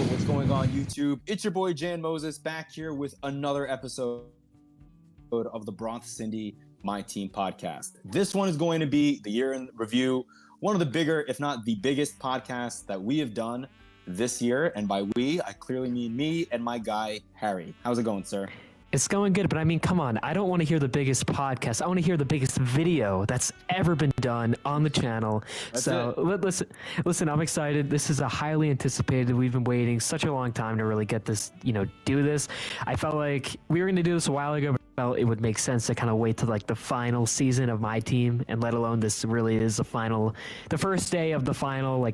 what's going on YouTube? It's your boy Jan Moses back here with another episode of the Bronx Cindy MyTeam podcast. This one is going to be the year in review, one of the bigger, if not the biggest podcasts that we have done this year. And by we, I clearly mean me and my guy, Harry. How's it going, sir? It's going good, but I mean, come on. I don't want to hear the biggest podcast. I want to hear the biggest video that's ever been done on the channel. Listen, I'm excited. This is a highly anticipated. We've been waiting such a long time to really get this, do this. I felt like we were going to do this a while ago, but I felt it would make sense to kind of wait till like the final season of MyTeam, and let alone this really is the first day of the final,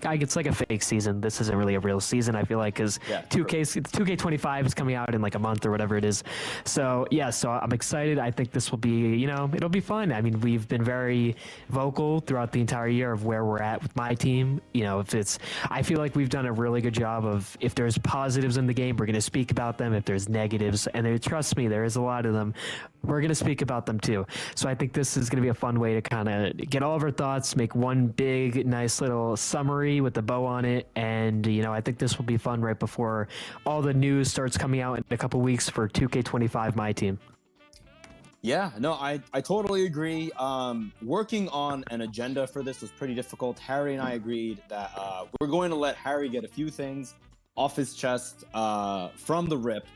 it's like a fake season. This isn't really a real season, I feel like, because 2K25 is coming out in like a month or whatever it is. So I'm excited. I think this will be, it'll be fun. I mean, we've been very vocal throughout the entire year of where we're at with my team. I feel like we've done a really good job of, if there's positives in the game, we're going to speak about them. If there's negatives, and trust me, there is a lot of them, we're going to speak about them too. So I think this is going to be a fun way to kind of get all of our thoughts, make one big, nice little summary with the bow on it. And, I think this will be fun right before all the news starts coming out in a couple weeks for 2K25 My Team. Yeah, no, I totally agree. Working on an agenda for this was pretty difficult. Harry and I agreed that we're going to let Harry get a few things off his chest from the rip.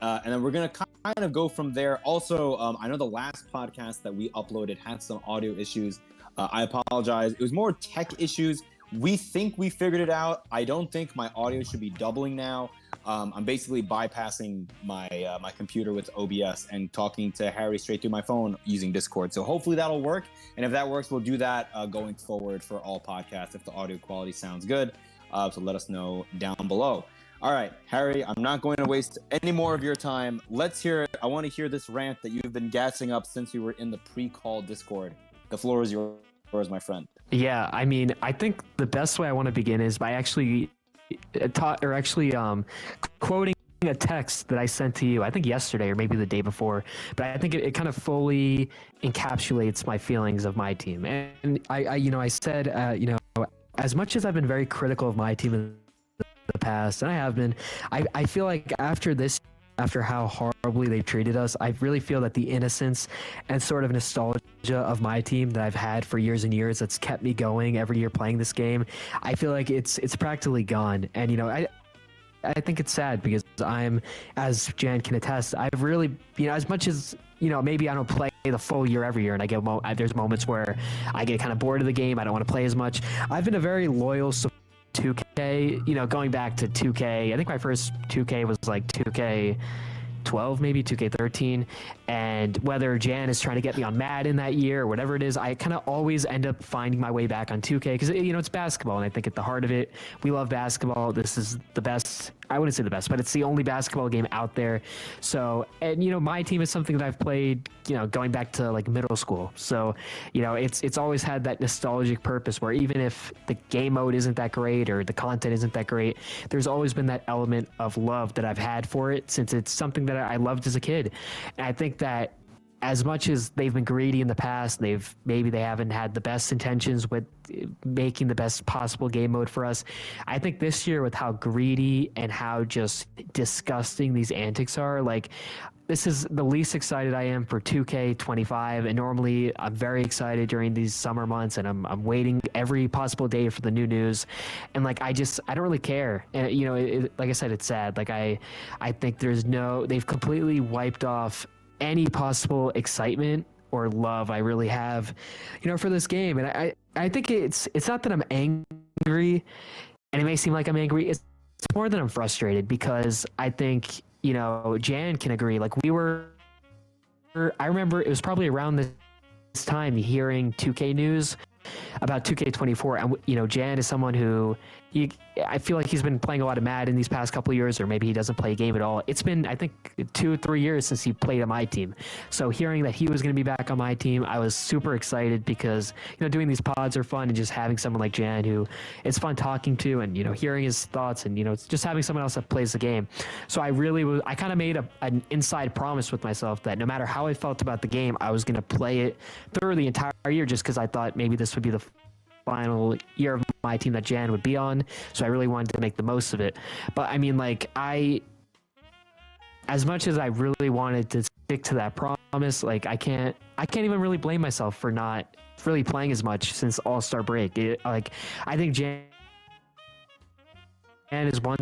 And then we're going to kind of go from there. Also, I know the last podcast that we uploaded had some audio issues. I apologize. It was more tech issues. We think we figured it out. I don't think my audio should be doubling now. I'm basically bypassing my my computer with OBS and talking to Harry straight through my phone using Discord. So hopefully that'll work. And if that works, we'll do that going forward for all podcasts if the audio quality sounds good. So let us know down below. All right, Harry, I'm not going to waste any more of your time. Let's hear it. I want to hear this rant that you've been gassing up since we were in the pre-call Discord. The floor is yours, my friend. Yeah, I mean, I think the best way I want to begin is by quoting a text that I sent to you, I think yesterday or maybe the day before, but I think it kind of fully encapsulates my feelings of my team. And I said, as much as I've been very critical of my team in the past, and I have been, I feel like after how horribly they've treated us, I really feel that the innocence and sort of nostalgia of my team that I've had for years and years, that's kept me going every year playing this game, I feel like it's practically gone. And I think it's sad because I'm, as Jan can attest, I've really, as much as, maybe I don't play the full year every year, and there's moments where I get kind of bored of the game, I don't want to play as much. I've been a very loyal 2K, going back to 2K. I think my first 2K was like 2K12, maybe 2K13. And whether Jan is trying to get me on Madden that year or whatever it is, I kind of always end up finding my way back on 2K because, it's basketball. And I think at the heart of it, we love basketball. This is the best. I wouldn't say the best, but it's the only basketball game out there. So, and my team is something that I've played, going back to like middle school. So, it's always had that nostalgic purpose where even if the game mode isn't that great or the content isn't that great, there's always been that element of love that I've had for it since it's something that I loved as a kid. And I think that as much as they've been greedy in the past, they haven't had the best intentions with making the best possible game mode for us. I think this year, with how greedy and how just disgusting these antics are, this is the least excited I am for 2K25. And normally I'm very excited during these summer months, and I'm waiting every possible day for the new news. And I don't really care. And like I said, it's sad. I think they've completely wiped off any possible excitement or love I really have, for this game. And I think it's not that I'm angry, and it may seem like I'm angry. It's more that I'm frustrated because I think, Jan can agree. I remember it was probably around this time hearing 2K news about 2K24, and Jan is someone who I feel like he's been playing a lot of Madden these past couple of years, or maybe he doesn't play a game at all. It's been, I think, 2-3 years since he played on my team. So hearing that he was going to be back on my team, I was super excited because, doing these pods are fun, and just having someone like Jan who it's fun talking to, and, hearing his thoughts, and, just having someone else that plays the game. So I kind of made an inside promise with myself that no matter how I felt about the game, I was going to play it through the entire year, just because I thought maybe this would be the final year of my team that Jan would be on, so I really wanted to make the most of it. But I mean, like, as much as I really wanted to stick to that promise, like I can't even really blame myself for not really playing as much since All-Star break. Like, I think Jan is one.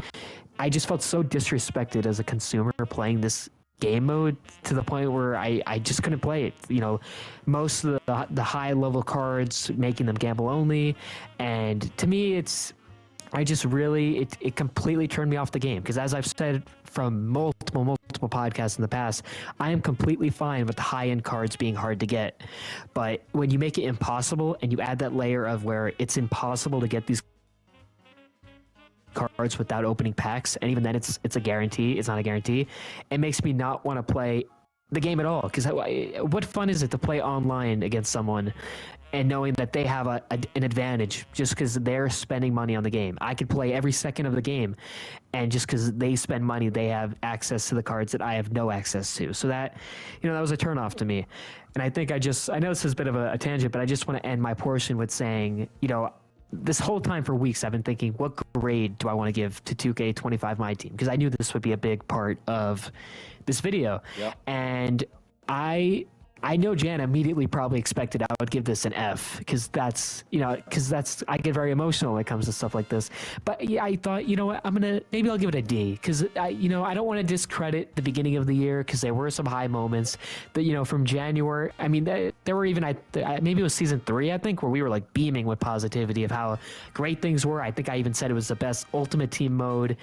I just felt so disrespected as a consumer playing this game mode to the point where I just couldn't play it. You know, most of the high level cards, making them gamble only, and to me I just really it completely turned me off the game, because as I've said from multiple podcasts in the past, I am completely fine with the high end cards being hard to get, but when you make it impossible and you add that layer of where it's impossible to get these cards without opening packs, and even then it's a guarantee, it's not a guarantee, it makes me not want to play the game at all. Because what fun is it to play online against someone and knowing that they have an advantage just because they're spending money on the game? I could play every second of the game, and just because they spend money, they have access to the cards that I have no access to. So that, you know, that was a turnoff to me. And I think I know this is a bit of a tangent, but I just want to end my portion with saying, you know, this whole time for weeks, I've been thinking, what grade do I want to give to 2K25 My Team? Because I knew this would be a big part of this video. Yep. And I know Jan immediately probably expected I would give this an F, because I get very emotional when it comes to stuff like this. But yeah, I thought, you know what, maybe I'll give it a D, because I don't want to discredit the beginning of the year, because there were some high moments. But, you know, from January, I mean, there were even, maybe it was season 3, I think, where we were like beaming with positivity of how great things were. I think I even said it was the best Ultimate Team mode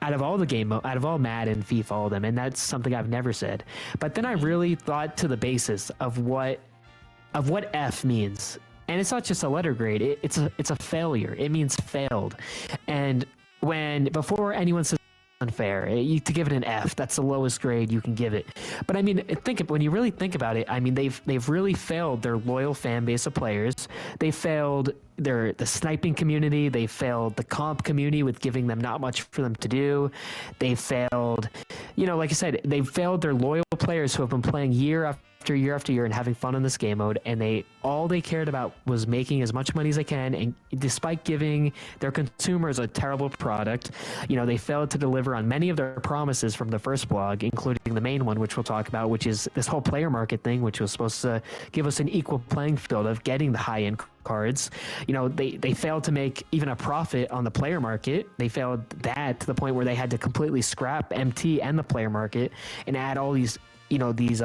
out of all Madden, FIFA, all of them, and that's something I've never said. But then I really thought to the basis of what F means, and it's not just a letter grade. It's a failure. It means failed. And before anyone says unfair, to give it an F, that's the lowest grade you can give it. But I mean, when you really think about it, I mean, they've really failed their loyal fan base of players. They failed the sniping community. They failed the comp community with giving them not much for them to do. They failed, you know, like I said, they failed their loyal players who have been playing year after year after year and having fun in this game mode, and all they cared about was making as much money as they can, and despite giving their consumers a terrible product, you know, they failed to deliver on many of their promises from the first blog, including the main one, which we'll talk about, which is this whole player market thing, which was supposed to give us an equal playing field of getting the high-end cards. You know, they failed to make even a profit on the player market. They failed that to the point where they had to completely scrap MT and the player market and add all these, you know, these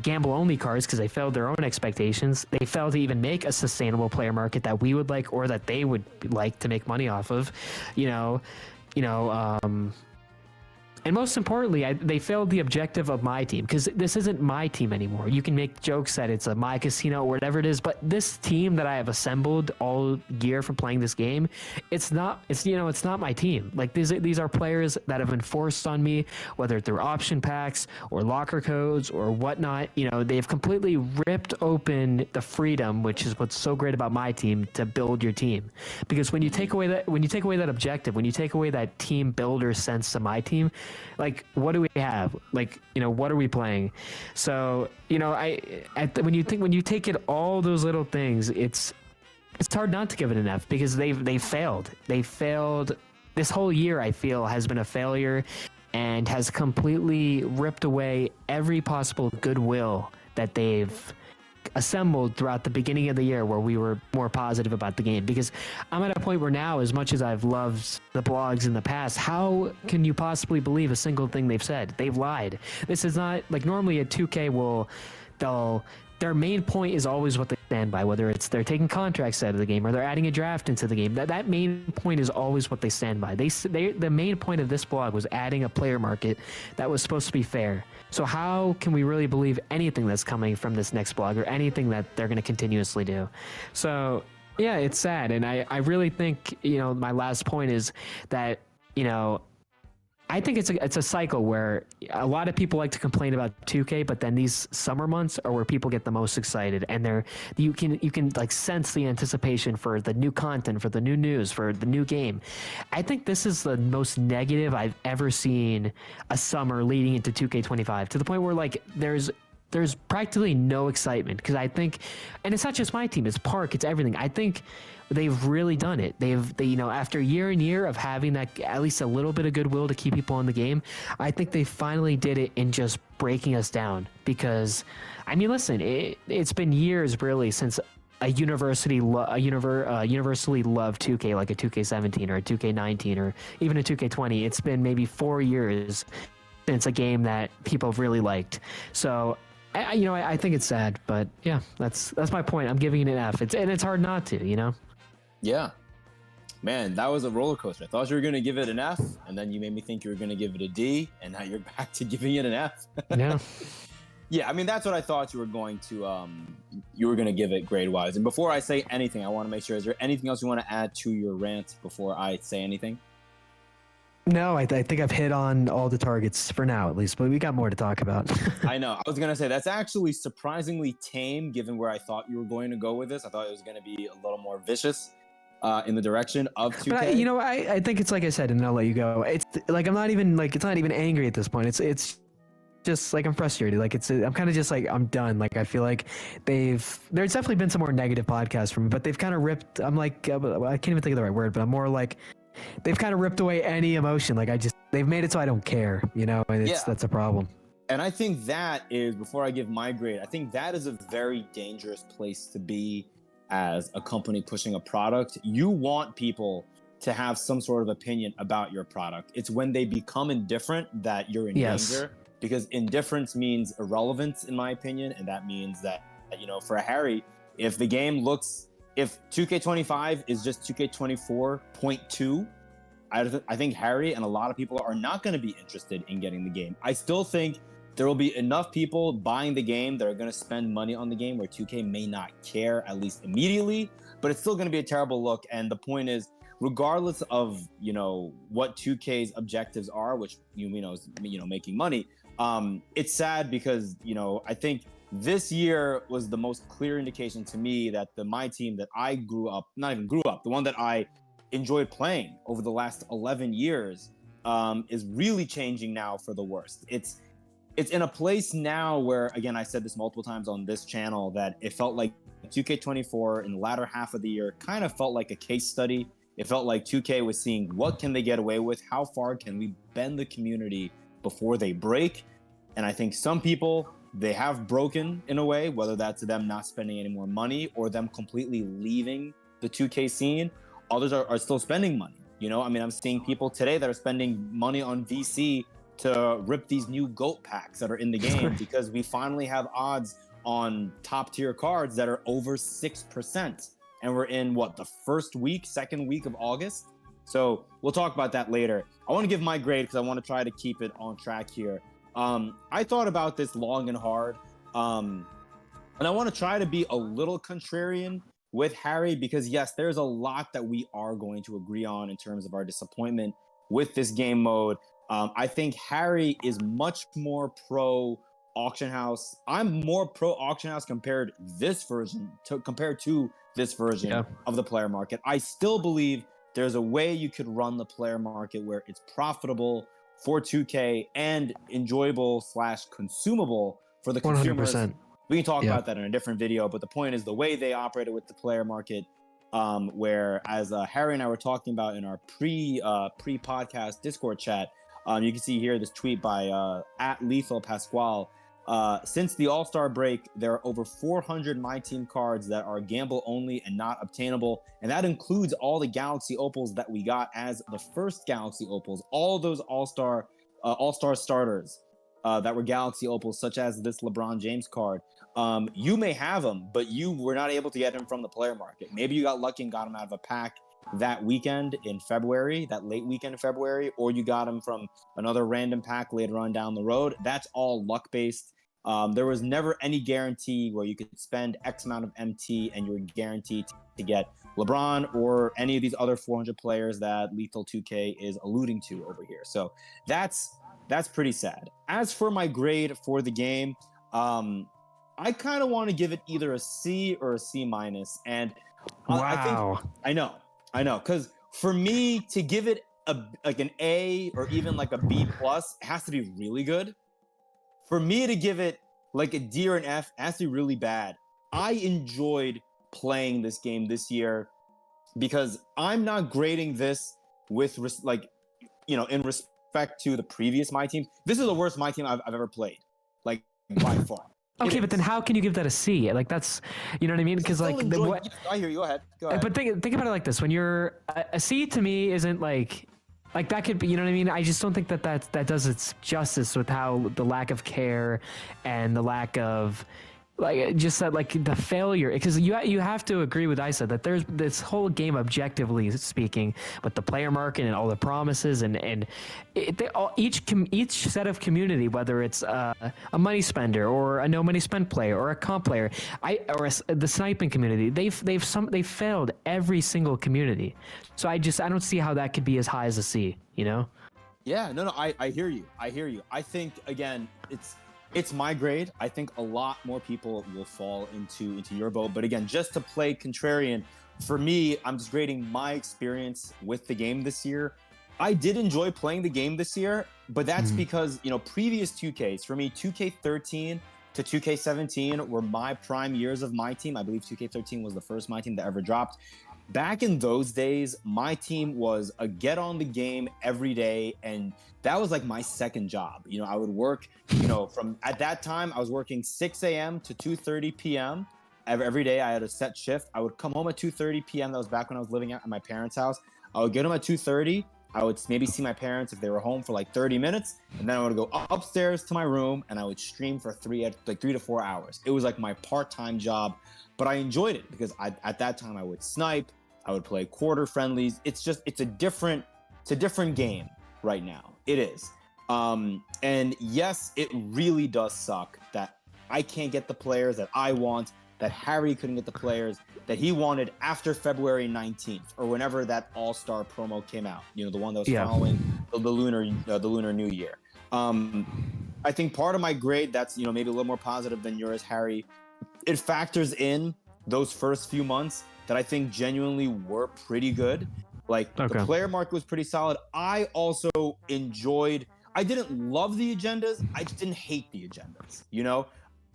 gamble only cards, because they failed their own expectations. They failed to even make a sustainable player market that we would like, or that they would like to make money off of, and most importantly, they failed the objective of My Team, because this isn't my team anymore. You can make jokes that it's a My Casino or whatever it is, but this team that I have assembled all year from playing this game, it's not my team. Like, these are players that have been forced on me, whether through option packs or locker codes or whatnot. You know, they've completely ripped open the freedom, which is what's so great about My Team, to build your team. Because when you take away that objective, when you take away that team builder sense to My Team, like, what do we have? Like, you know, what are we playing? So, you know, when you take it all those little things, it's hard not to give it an F, because they failed. They failed. This whole year, I feel, has been a failure, and has completely ripped away every possible goodwill that they've assembled throughout the beginning of the year, where we were more positive about the game. Because I'm at a point where now, as much as I've loved the blogs in the past, how can you possibly believe a single thing they've said? They've lied. This is not like normally a 2K their main point is always what they stand by, whether it's they're taking contracts out of the game or they're adding a draft into the game. That main point is always what they stand by. The main point of this blog was adding a player market that was supposed to be fair. So how can we really believe anything that's coming from this next blog, or anything that they're going to continuously do? So yeah, it's sad. And I really think, you know, my last point is that, you know, I think it's a cycle where a lot of people like to complain about 2K, but then these summer months are where people get the most excited, and you can like sense the anticipation for the new content, for the new news, for the new game. I think this is the most negative I've ever seen a summer leading into 2K25, to the point where, like, there's there's practically no excitement because I think, and it's not just my team, it's Park, it's everything. I think they've really done it. After year and year of having that at least a little bit of goodwill to keep people in the game, I think they finally did it in just breaking us down. Because, I mean, listen, it's been years really since a universally loved 2K like a 2K17 or a 2K19 or even a 2K20. It's been maybe 4 years since a game that people have really liked. So I think it's sad, but yeah, that's my point. I'm giving it an F. It's hard not to, you know. Yeah, man, that was a roller coaster. I thought you were gonna give it an F, and then you made me think you were gonna give it a D, and now you're back to giving it an F. Yeah. Yeah, I mean that's what I thought you were going to give it grade wise. And before I say anything, I want to make sure, is there anything else you want to add to your rant before I say anything? No, I think I've hit on all the targets for now, at least, but we got more to talk about. I know. I was gonna say that's actually surprisingly tame, given where I thought you were going to go with this. I thought it was gonna be a little more vicious in the direction of 2K. But I think it's like I said, and then I'll let you go. It's like I'm not even like it's not even angry at this point. It's just like I'm frustrated. Like I'm kind of just like I'm done. Like I feel like there's definitely been some more negative podcasts from me, but they've kind of ripped. I'm like I can't even think of the right word, but I'm more like they've kind of ripped away any emotion. Like they've made it so I don't care, you know, and that's a problem. And I think that is, before I give my grade, I think that is a very dangerous place to be as a company pushing a product. You want people to have some sort of opinion about your product. It's when they become indifferent that you're in danger, because indifference means irrelevance, in my opinion. And that means that, for Harry, if 2K25 is just 2K24.2, I think Harry and a lot of people are not going to be interested in getting the game. I still think there will be enough people buying the game that are going to spend money on the game where 2K may not care, at least immediately, but it's still going to be a terrible look. And the point is, regardless of, what 2K's objectives are, which, is, making money, it's sad because, I think this year was the most clear indication to me that the MyTeam that I the one that I enjoyed playing over the last 11 years is really changing now for the worst. It's in a place now where, again, I said this multiple times on this channel, that it felt like 2K24 in the latter half of the year kind of felt like a case study. It felt like 2K was seeing what can they get away with, how far can we bend the community before they break. And I think some people, they have broken in a way, whether that's them not spending any more money or them completely leaving the 2K scene. Others are still spending money. I'm seeing people today that are spending money on VC to rip these new GOAT packs that are in the game because we finally have odds on top tier cards that are over 6%. And we're in the second week of August. So we'll talk about that later. I want to give my grade because I want to try to keep it on track here. I thought about this long and hard. And I want to try to be a little contrarian with Harry because, yes, there's a lot that we are going to agree on in terms of our disappointment with this game mode. I think Harry is much more pro auction house. I'm more pro auction house compared to this version of the player market. I still believe there's a way you could run the player market where it's profitable for 2K and enjoyable / consumable for the consumers. 100%. We can talk about that in a different video, but the point is the way they operated with the player market, where as Harry and I were talking about in our pre-podcast Discord chat, you can see here this tweet by @LethalPasquale. Since the All-Star break, there are over 400 MyTeam cards that are gamble only and not obtainable, and that includes all the Galaxy Opals that we got as the first Galaxy Opals. All those All-Star starters that were Galaxy Opals, such as this LeBron James card. You may have them, but you were not able to get them from the player market. Maybe you got lucky and got them out of a pack that weekend in February, that late weekend in February, or you got them from another random pack later on down the road. That's all luck based. There was never any guarantee where you could spend X amount of MT and you were guaranteed to get LeBron or any of these other 400 players that Lethal 2K is alluding to over here. So that's pretty sad. As for my grade for the game, I kind of want to give it either a C or a C minus. And wow. I know. Because for me to give it an A or even like a B plus, it has to be really good. For me to give it like a D or an F, actually really bad. I enjoyed playing this game this year because I'm not grading this with in respect to the previous My Team. This is the worst My Team I've ever played, like by far. It Okay, but then is. how can you give that a C? Like that's, you know what I mean? Because Still like the enjoy. what? Yes, I hear you. Go ahead. Go ahead. But think about it like this: when you're a C to me isn't like that could be, you know what I mean? I just don't think that does its justice with how the lack of care and the lack of like just that like the failure, because you have to agree with Isa that there's this whole game, objectively speaking, with the player market and all the promises and each set of community, whether it's a money spender or a no money spent player or a comp player, the sniping community, they've failed every single community. So I don't see how that could be as high as a C, you know? Yeah, no, I hear you. I hear you. I think again, it's my grade. I think a lot more people will fall into your boat. But again, just to play contrarian, for me, I'm just grading my experience with the game this year. I did enjoy playing the game this year, but that's because previous 2Ks for me, 2K13 to 2K17 were my prime years of My Team. I believe 2K13 was the first My Team that ever dropped. Back in those days, My Team was a get on the game every day, and that was like my second job. I would work, from at that time I was working 6 a.m. to 2:30 p.m. Every day. I had a set shift. I would come home at 2:30 p.m. That was back when I was living at my parents' house. I would get home at 2:30. I would maybe see my parents if they were home for like 30 minutes, and then I would go upstairs to my room and I would stream for 3 to 4 hours. It was like my part-time job, but I enjoyed it because at that time I would snipe, I would play quarter friendlies. It's a different game right now. It is. And yes, it really does suck that I can't get the players that I want, that Harry couldn't get the players that he wanted after February 19th or whenever that All-Star promo came out. The one that was following the Lunar New Year. I think part of my grade that's maybe a little more positive than yours, Harry. It factors in those first few months that I think genuinely were pretty good. Like the player market was pretty solid. I also enjoyed. I didn't love the agendas. I just didn't hate the agendas.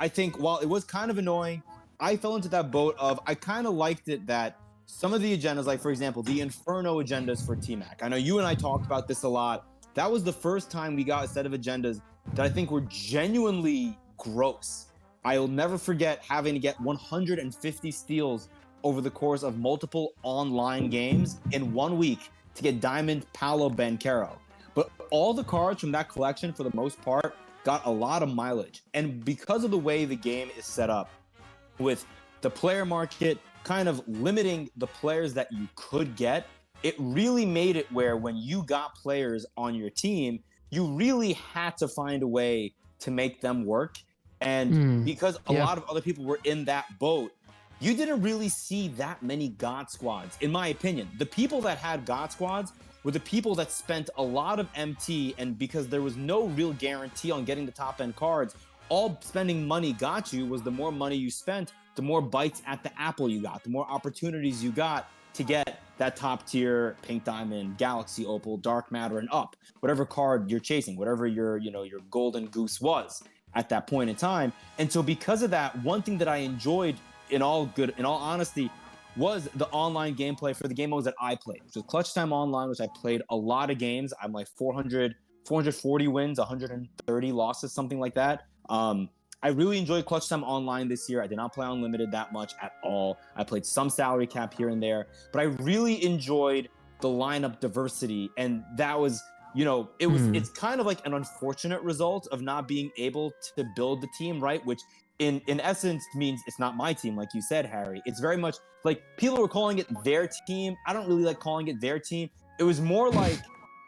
I think while it was kind of annoying, I fell into that boat of I kind of liked it that some of the agendas, like for example, the Inferno agendas for T-Mac. I know you and I talked about this a lot. That was the first time we got a set of agendas that I think were genuinely gross. I'll never forget having to get 150 steals over the course of multiple online games in 1 week to get Diamond Paolo Banchero. But all the cards from that collection, for the most part, got a lot of mileage. And because of the way the game is set up, with the player market kind of limiting the players that you could get, it really made it where when you got players on your team, you really had to find a way to make them work. And because a lot of other people were in that boat, you didn't really see that many God squads, in my opinion. The people that had God squads were the people that spent a lot of MT, and because there was no real guarantee on getting the top end cards, all spending money got you was the more money you spent, the more bites at the apple you got, the more opportunities you got to get that top tier Pink Diamond, Galaxy Opal, Dark Matter, and up, whatever card you're chasing, whatever your golden goose was at that point in time. And so because of that, one thing that I enjoyed in all honesty, was the online gameplay for the game modes that I played, which was Clutch Time Online, which I played a lot of games. I'm like 440 wins, 130 losses, something like that. I really enjoyed Clutch Time Online this year. I did not play Unlimited that much at all. I played some salary cap here and there, but I really enjoyed the lineup diversity, and that was, it's kind of like an unfortunate result of not being able to build the team right, which in essence means it's not my team, like you said, Harry. It's very much like people were calling it their team. I don't really like calling it their team. It's more like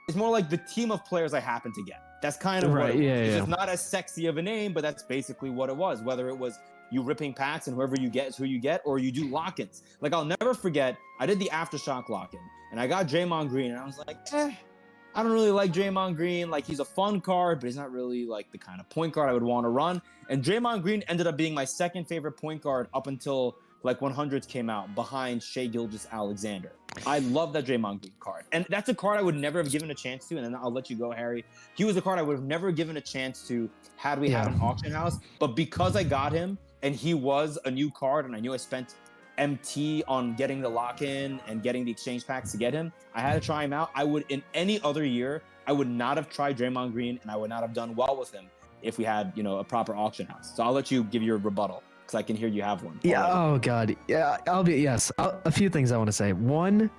the team of players I happen to get. That's kind of what it was. It's just not as sexy of a name, but that's basically what it was. Whether it was you ripping packs and whoever you get is who you get, or you do lock-ins. Like I'll never forget, I did the Aftershock lock-in, and I got Draymond Green, and I was like, I don't really like Draymond Green. Like, he's a fun card, but he's not really like the kind of point guard I would want to run. And Draymond Green ended up being my second favorite point guard up until like 100s came out behind Shea Gilgeous-Alexander. I love that Draymond Green card. And that's a card I would never have given a chance to. And then I'll let you go, Harry. He was a card I would have never given a chance to had we had Yeah. an auction house. But because I got him and he was a new card and I knew I spent MT on getting the lock-in and getting the exchange packs to get him, I had to try him out. I would, in any other year, I would not have tried Draymond Green and I would not have done well with him if we had, a proper auction house. So I'll let you give your rebuttal because I can hear you have one. Yeah. already. Oh God. Yeah. A few things I want to say. One,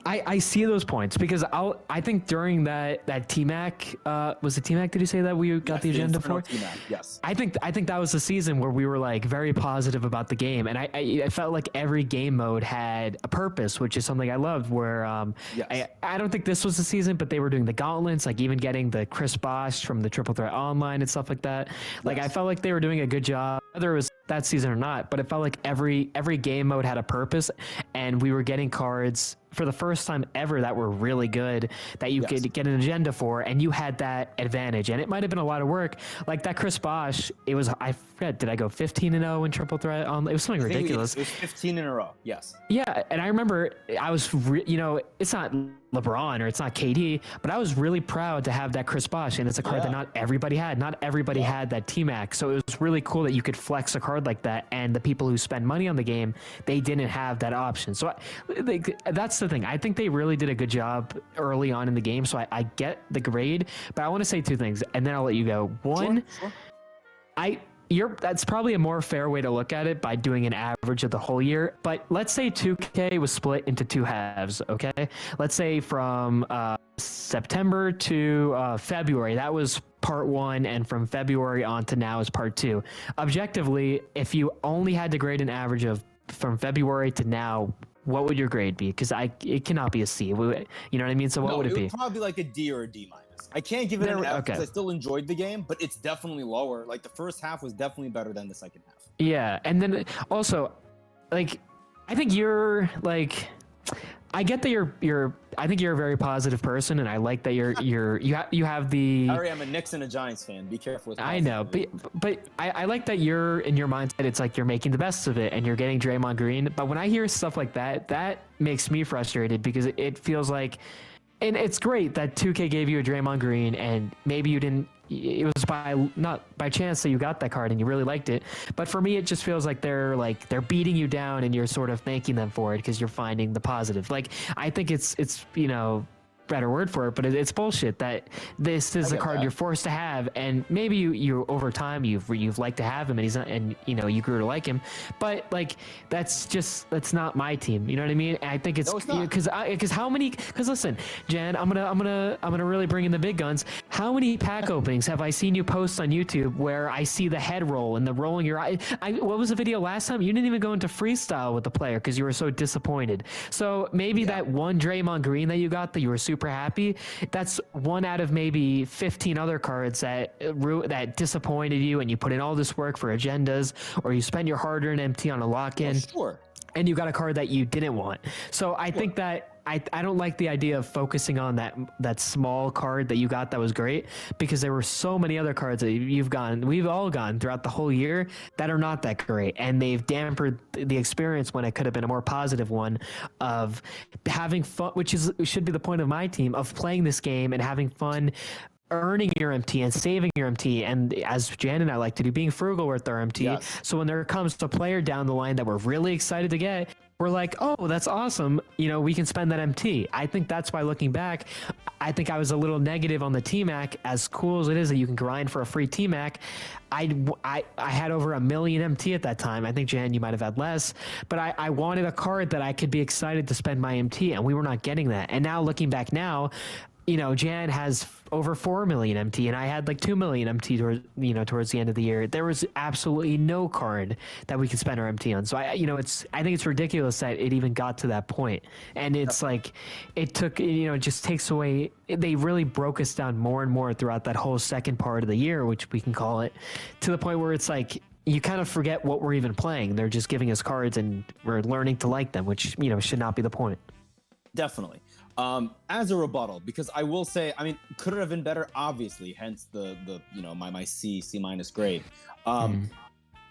I see those points because I think during that T-Mac, was it T-Mac? Did you say that we got the agenda for? T-Mac, yes. I think that was the season where we were like very positive about the game, and I felt like every game mode had a purpose, which is something I loved. Where Yes. I don't think this was the season, but they were doing the gauntlets, like even getting the Chris Bosh from the Triple Threat Online and stuff like that. Like Yes. I felt like they were doing a good job, whether it was that season or not. But it felt like every game mode had a purpose, and we were getting cards for the first time ever that were really good that you could get an agenda for, and you had that advantage. And it might have been a lot of work, like that Chris Bosh. It was, I forget, did I go 15-0 in Triple Threat? It was something I think ridiculous. It was 15 in a row. Yes. Yeah, and I remember I was, it's not LeBron or it's not KD, but I was really proud to have that Chris Bosh, and it's a card that not everybody had. Not everybody had that T-Mac, so it was really cool that you could flex a card like that, and the people who spend money on the game, they didn't have that option. So that's the thing. I think they really did a good job early on in the game, so I get the grade, but I want to say two things, and then I'll let you go. One, that's probably a more fair way to look at it by doing an average of the whole year. But let's say 2K was split into two halves, okay? Let's say from September to February, that was part one, and from February on to now is part two. Objectively, if you only had to grade an average of from February to now, what would your grade be? Because it cannot be a C. You know what I mean? So what would it be? It would probably be like a D or a D minus. I can't give it an F because okay. I still enjoyed the game, but it's definitely lower. Like the first half was definitely better than the second half. Yeah, and then also, like, I think you're like, I get that I think you're a very positive person, and I like that you have the. Harry, I'm a Knicks and a Giants fan. Be careful with. I know, but I like that you're in your mindset. It's like you're making the best of it, and you're getting Draymond Green. But when I hear stuff like that, that makes me frustrated because it feels like, and it's great that 2K gave you a Draymond Green, and maybe you didn't. It was not by chance that you got that card and you really liked it. But for me, it just feels like they're beating you down, and you're sort of thanking them for it because you're finding the positive. Like, I think it's better word for it, but it's bullshit that this is a card you're forced to have, and maybe you over time you've liked to have him, and he's not, and you grew to like him, but like that's not my team. You know what I mean? And I think it's because listen, Jan, I'm gonna really bring in the big guns. How many pack openings have I seen you post on YouTube where I see the head roll and the rolling your eye? What was the video last time? You didn't even go into freestyle with the player because you were so disappointed. So maybe that one Draymond Green that you got that you were super happy, that's one out of maybe 15 other cards that disappointed you, and you put in all this work for agendas, or you spent your hard-earned MT on a lock-in, and you got a card that you didn't want. So I think that I don't like the idea of focusing on that small card that you got that was great, because there were so many other cards that we've all gotten throughout the whole year that are not that great, and they've dampened the experience when it could have been a more positive one of having fun, which should be the point of my team, of playing this game and having fun, earning your MT and saving your MT, and as Jan and I like to do, being frugal with our MT. So when there comes a player down the line that we're really excited to get, we're like, oh, that's awesome. We can spend that MT. I think that's why, looking back, I think I was a little negative on the T-Mac. As cool as it is that you can grind for a free T-Mac, I had over 1 million MT at that time. I think, Jan, you might have had less, but I wanted a card that I could be excited to spend my MT, and we were not getting that. And now, looking back now, Jan has over 4 million MT, and I had like 2 million MT towards the end of the year. There was absolutely no card that we could spend our MT on. So I think it's ridiculous that it even got to that point. And it's like, it took, it just takes away, they really broke us down more and more throughout that whole second part of the year, which we can call it, to the point where it's like, you kind of forget what we're even playing. They're just giving us cards and we're learning to like them, which, should not be the point. Definitely. As a rebuttal, because I will say, could it have been better? Obviously, hence the my C minus grade.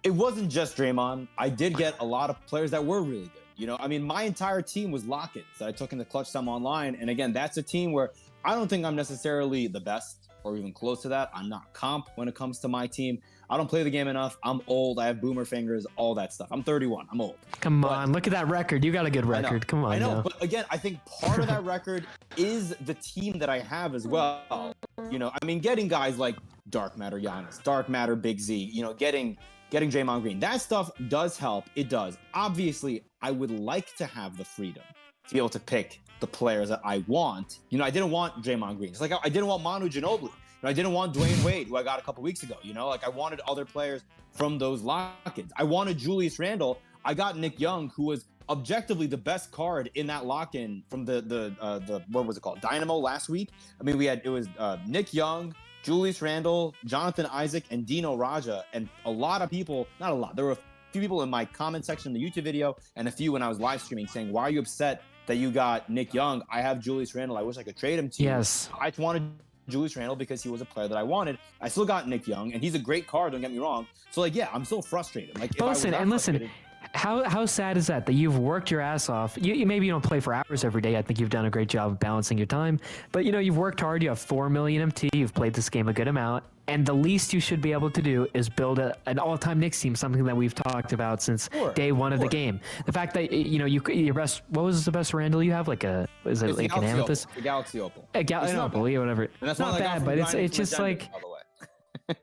it wasn't just Draymond. I did get a lot of players that were really good. You know, I mean, my entire team was lock-ins that I took in the clutch time online. And again, that's a team where I don't think I'm necessarily the best or even close to that. I'm not comp when it comes to my team. I don't play the game enough. I'm old. I have boomer fingers, all that stuff. I'm 31. I'm old. Come on, look at that record. You got a good record. Come on. I know, now. but again, I think part of that record is the team that I have as well. You know, I mean, getting guys like Dark Matter Giannis, Dark Matter Big Z, you know, getting Draymond Green, that stuff does help. It does. Obviously, I would like to have the freedom to be able to pick the players that I want. You know, I didn't want Draymond Green. It's like I didn't want Manu Ginobili. You know, I didn't want Dwayne Wade, who I got a couple weeks ago. You know, like I wanted other players from those lock-ins. I wanted Julius Randle. I got Nick Young, who was objectively the best card in that lock-in from the what was it called, Dynamo last week. I mean, it was Nick Young, Julius Randle, Jonathan Isaac, and Dino Raja, and a lot of people, not a lot, there were a few people in my comment section in the YouTube video and a few when I was live streaming saying, why are you upset that you got Nick Young? I have Julius Randle. I wish I could trade him to you. Yes. I just wanted Julius Randle because he was a player that I wanted. I still got Nick Young, and he's a great card, don't get me wrong. So, like, yeah, I'm still frustrated. Like, listen, how sad is that you've worked your ass off? You maybe you don't play for hours every day. I think you've done a great job of balancing your time. But, you know, you've worked hard. You have 4 million MT. You've played this game a good amount. And the least you should be able to do is build an all-time Knicks team, something that we've talked about since day one of the game. The fact that, you know, your best, what was the best Randall you have? Like an Amethyst? The Galaxy Opal. An Opal, whatever. And that's not bad, but it's just like,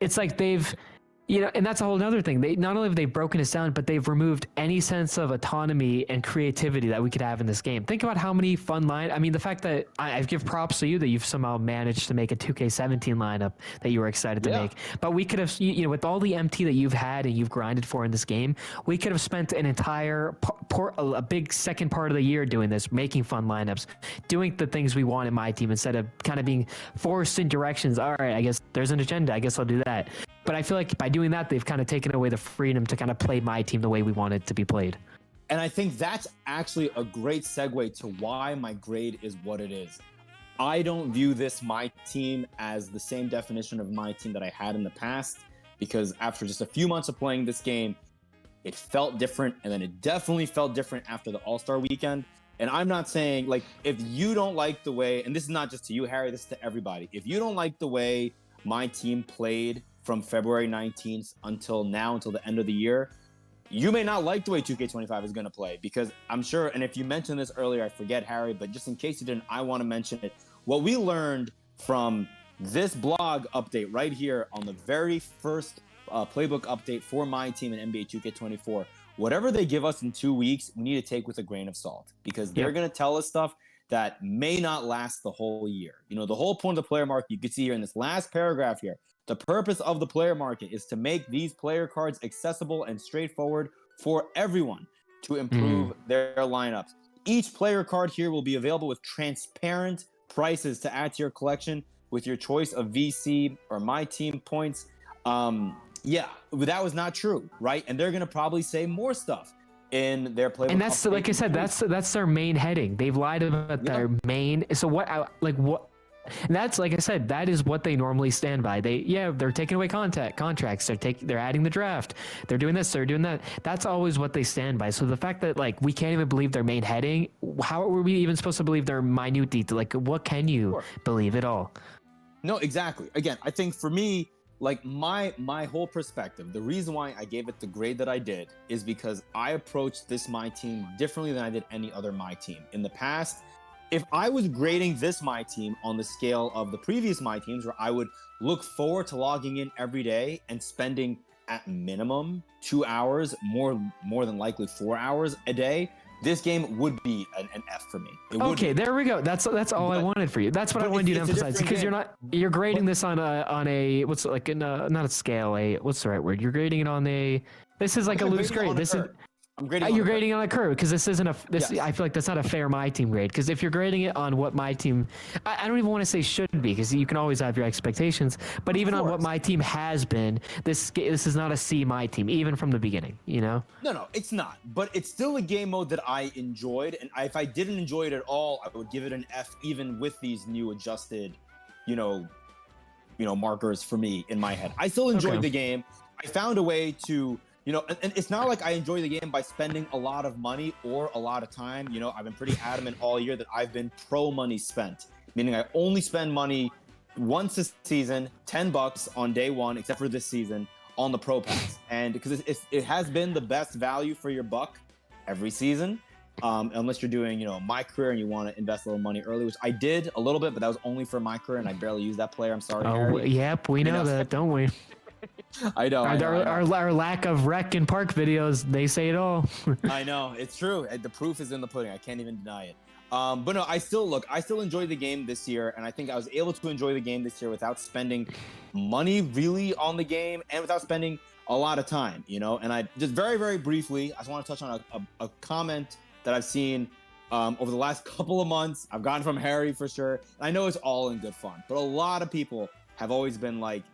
it's like they've, you know, and that's a whole other thing. They not only have they broken us down, but they've removed any sense of autonomy and creativity that we could have in this game. Think about how many fun I mean, the fact that I give props to you that you've somehow managed to make a 2K17 lineup that you were excited to make. But we could have, you know, with all the MT that you've had and you've grinded for in this game, we could have spent an entire a big second part of the year doing this, making fun lineups, doing the things we want in my team instead of kind of being forced in directions. All right, I guess there's an agenda. I guess I'll do that. But I feel like by doing that, they've kind of taken away the freedom to kind of play my team the way we want it to be played. And I think that's actually a great segue to why my grade is what it is. I don't view this my team as the same definition of my team that I had in the past, because after just a few months of playing this game, it felt different. And then it definitely felt different after the All-Star weekend. And I'm not saying, like, if you don't like the way, and this is not just to you, Harry, this is to everybody. If you don't like the way my team played from February 19th until now, until the end of the year, you may not like the way 2K25 is going to play, because I'm sure, and if you mentioned this earlier, I forget, Harry, but just in case you didn't, I want to mention it. What we learned from this blog update right here on the very first playbook update for my team in NBA 2K24, whatever they give us in 2 weeks, we need to take with a grain of salt, because they're going to tell us stuff that may not last the whole year. You know, the whole point of the player market, you can see here in this last paragraph here, the purpose of the player market is to make these player cards accessible and straightforward for everyone to improve their lineups. Each player card here will be available with transparent prices to add to your collection with your choice of VC or MyTeam points. Yeah, that was not true, right? And they're going to probably say more stuff in their playbook. And that's, like I said, that's their main heading. They've lied about their main. So what, and that's, like I said, that is what they normally stand by. They're taking away contracts. They're adding the draft. They're doing this. They're doing that. That's always what they stand by. So the fact that, like, we can't even believe their main heading, how are we even supposed to believe their minute detail? Like, what can you believe at all? No, exactly. Again, I think for me, like, my whole perspective, the reason why I gave it the grade that I did is because I approached this my team differently than I did any other my team. In the past, if I was grading this my team on the scale of the previous my teams, where I would look forward to logging in every day and spending at minimum 2 hours, more than likely 4 hours a day, this game would be an F for me. Okay, there we go. That's all I wanted for you. That's what I wanted you to emphasize, because you're grading this on a what's like not a scale, what's the right word? You're grading it on this is like a loose grade. This is. I'm grading. You're grading on a curve, because this isn't I feel like that's not a fair my team grade. Because if you're grading it on what my team, I don't even want to say should be, because you can always have your expectations. But even on what my team has been, this is not a C my team, even from the beginning. You know? No, it's not. But it's still a game mode that I enjoyed, and if I didn't enjoy it at all, I would give it an F, even with these new adjusted, markers for me in my head. I still enjoyed the game. I found a way to And it's not like I enjoy the game by spending a lot of money or a lot of time. I've been pretty adamant all year that I've been pro money spent, meaning I only spend money once a season, $10 on day one, except for this season, on the pro pass. And because it has been the best value for your buck every season, unless you're doing, my career and you want to invest a little money early, which I did a little bit, but that was only for my career and I barely used that player. I'm sorry, Harry. Yep, we know that, don't we? I know. Our lack of rec and park videos, they say it all. I know, it's true. The proof is in the pudding. I can't even deny it. But no, I still enjoyed the game this year, and I think I was able to enjoy the game this year without spending money really on the game and without spending a lot of time, And I just very, very briefly, I just want to touch on a comment that I've seen over the last couple of months. I've gotten from Harry for sure. And I know it's all in good fun, but a lot of people have always been like,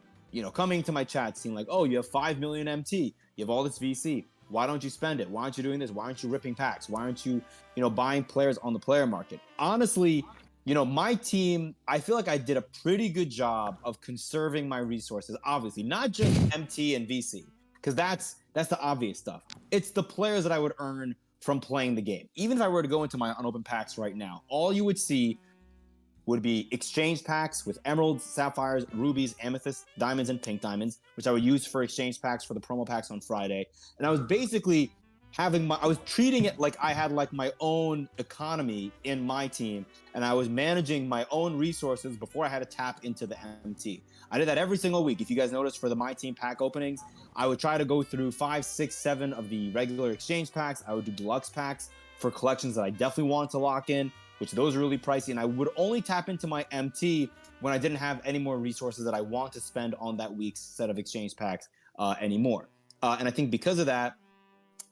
coming to my chat, seeing like, oh, you have 5 million MT, you have all this VC. Why don't you spend it? Why aren't you doing this? Why aren't you ripping packs? Why aren't you, buying players on the player market? Honestly, my team, I feel like I did a pretty good job of conserving my resources. Obviously, not just MT and VC, because that's the obvious stuff. It's the players that I would earn from playing the game. Even if I were to go into my unopened packs right now, all you would see would be exchange packs with emeralds, sapphires, rubies, amethysts, diamonds, and pink diamonds, which I would use for exchange packs for the promo packs on Friday. And I was basically I was treating it like I had like my own economy in my team, and I was managing my own resources before I had to tap into the MT. I did that every single week. If you guys noticed, for the MyTeam pack openings, I would try to go through 5, 6, 7 of the regular exchange packs. I would do deluxe packs for collections that I definitely wanted to lock in, which those are really pricey, and I would only tap into my MT when I didn't have any more resources that I want to spend on that week's set of exchange packs anymore. And I think because of that,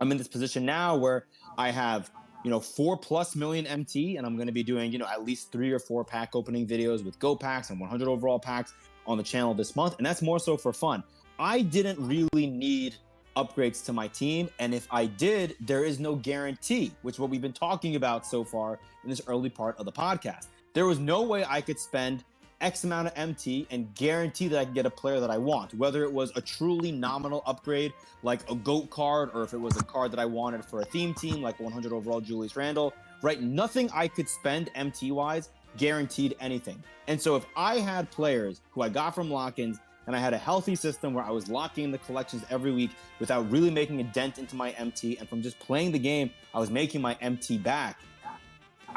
I'm in this position now where I have, 4+ million MT, and I'm going to be doing, at least 3 or 4 pack opening videos with Go packs and 100 overall packs on the channel this month, and that's more so for fun. I didn't really need upgrades to my team, and if I did, there is no guarantee, which is what we've been talking about so far in this early part of the podcast. There was no way I could spend X amount of MT and guarantee that I can get a player that I want, whether it was a truly nominal upgrade like a GOAT card, or if it was a card that I wanted for a theme team like 100 overall Julius Randle, right? Nothing I could spend MT wise guaranteed anything. And so if I had players who I got from lock-ins and I had a healthy system where I was locking in the collections every week without really making a dent into my MT, and from just playing the game, I was making my MT back,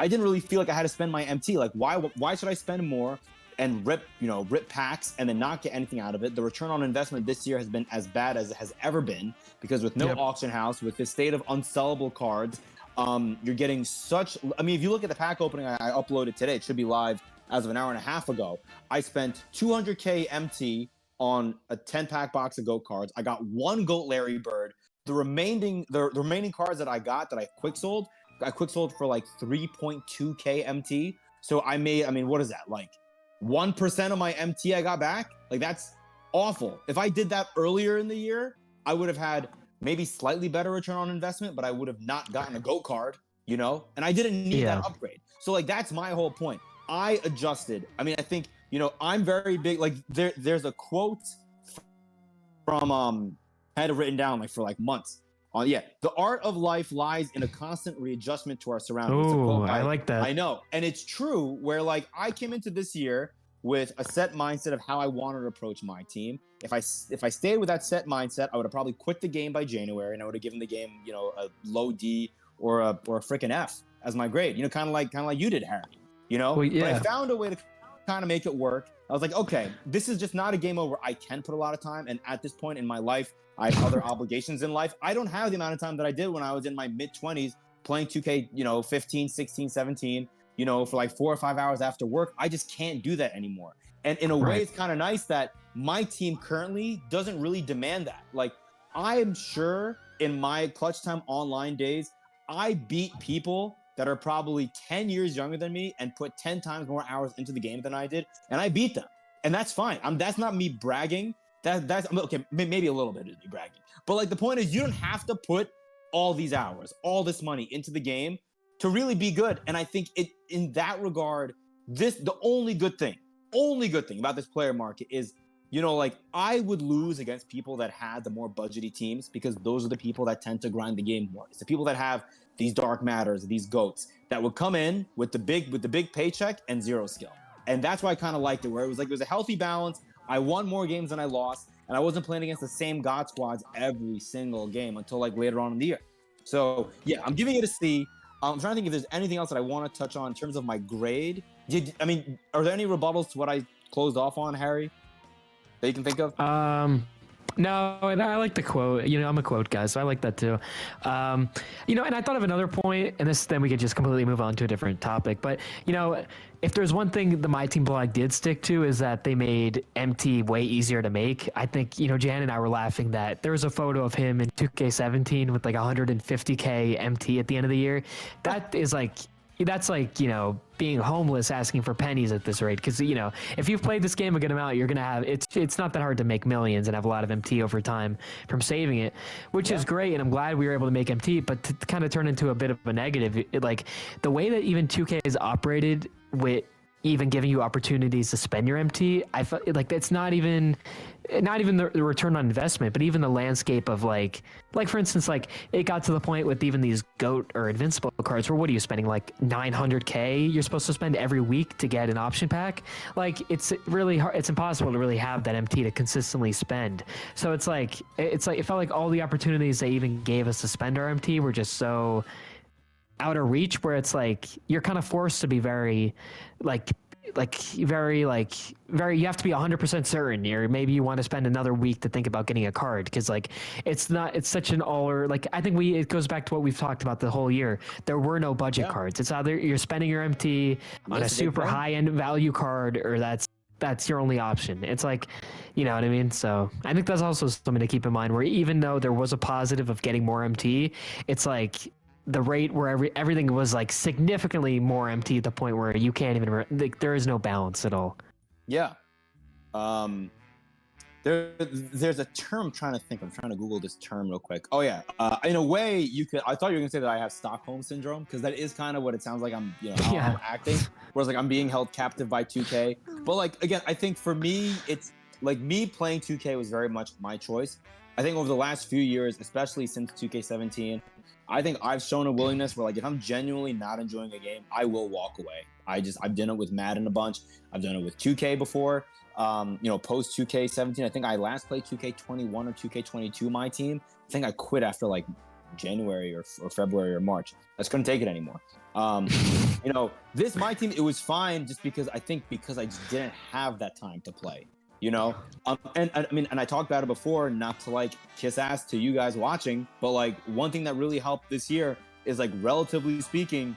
I didn't really feel like I had to spend my MT. Like, why should I spend more and rip packs and then not get anything out of it? The return on investment this year has been as bad as it has ever been, because with no auction house, with this state of unsellable cards, you're getting such. I mean, if you look at the pack opening I uploaded today, it should be live as of an hour and a half ago. I spent 200K MT on a 10-pack box of GOAT cards. I got 1 GOAT Larry Bird. The remaining cards that I got that I quick sold for like 3.2K MT. So I mean, what is that? Like 1% of my MT I got back? Like, that's awful. If I did that earlier in the year, I would have had maybe slightly better return on investment, but I would have not gotten a GOAT card, And I didn't need that upgrade. So like, that's my whole point. I adjusted. I mean, I think, I'm very big. Like, there's a quote from I had it written down like for like months. The art of life lies in a constant readjustment to our surroundings. Oh, I like that. I know, and it's true. Where like I came into this year with a set mindset of how I wanted to approach my team. If I stayed with that set mindset, I would have probably quit the game by January, and I would have given the game, a low D or a freaking F as my grade. Kind of like you did, Harry. Well, yeah. But I found a way to kind of make it work. I was like, okay, this is just not a game over. I can put a lot of time, and at this point in my life, I have other obligations in life. I don't have the amount of time that I did when I was in my mid-20s playing 2K, 15, 16, 17, for like 4 or 5 hours after work. I just can't do that anymore. And in a way, it's kind of nice that my team currently doesn't really demand that. Like, I'm sure in my Clutch Time Online days, I beat people that are probably 10 years younger than me and put 10 times more hours into the game than I did, and I beat them. And that's fine. That's not me bragging. That's okay, maybe a little bit is me bragging. But like, the point is, you don't have to put all these hours, all this money into the game to really be good. And I think in that regard, the only good thing about this player market is like I would lose against people that had the more budgety teams because those are the people that tend to grind the game more. It's the people that have these dark matters, these goats that would come in with the big paycheck and zero skill. And that's why I kind of liked it, where it was a healthy balance. I won more games than I lost, and I wasn't playing against the same god squads every single game until like later on in the year. So yeah, I'm giving it a C. I'm trying to think if there's anything else that I want to touch on in terms of my grade. Are there any rebuttals to what I closed off on, Harry, that you can think of? No, and I like the quote. I'm a quote guy, so I like that too. And I thought of another point, and then we could just completely move on to a different topic. But if there's one thing the My Team blog did stick to is that they made MT way easier to make. I think Jan and I were laughing that there was a photo of him in 2K17 with like 150k MT at the end of the year. That is like. That's like being homeless asking for pennies at this rate, because if you've played this game a good amount, you're gonna have it's not that hard to make millions and have a lot of MT over time from saving it, which is great, and I'm glad we were able to make MT. But to kind of turn into a bit of a negative, like the way that even 2K is operated with even giving you opportunities to spend your MT, I felt like it's not even the return on investment, but even the landscape of like for instance, like it got to the point with even these GOAT or Invincible cards where what are you spending, like 900k you're supposed to spend every week to get an option pack? Like it's really hard, it's impossible to really have that MT to consistently spend. So it's like it felt like all the opportunities they even gave us to spend our MT were just so out of reach, where it's like you're kind of forced to be very very you have to be 100% certain, or maybe you want to spend another week to think about getting a card, because like it's such an I think it goes back to what we've talked about the whole year. There were no budget cards. It's either you're spending your MT on a super high end value card, or that's your only option. It's like, you know what I mean? So I think that's also something to keep in mind, where even though there was a positive of getting more MT, it's like the rate where everything was like significantly more MT at the point where you can't even there is no balance at all. Yeah. There's a term I'm trying to think. I'm trying to Google this term real quick. Oh yeah. In a way, I thought you were gonna say that I have Stockholm syndrome, because that is kind of what it sounds like. I'm how I'm acting. Whereas like I'm being held captive by 2K. But like again, I think for me, it's like me playing 2K was very much my choice. I think over the last few years, especially since 2K17, I think I've shown a willingness where like if I'm genuinely not enjoying a game, I will walk away. I've done it with Madden a bunch. I've done it with 2K before. Post 2K17, I think I last played 2K21 or 2K22 My Team. I think I quit after like January or February or March. I just couldn't take it anymore. This My Team, it was fine just because I just didn't have that time to play. And I talked about it before, not to like kiss ass to you guys watching, but like one thing that really helped this year is, like, relatively speaking,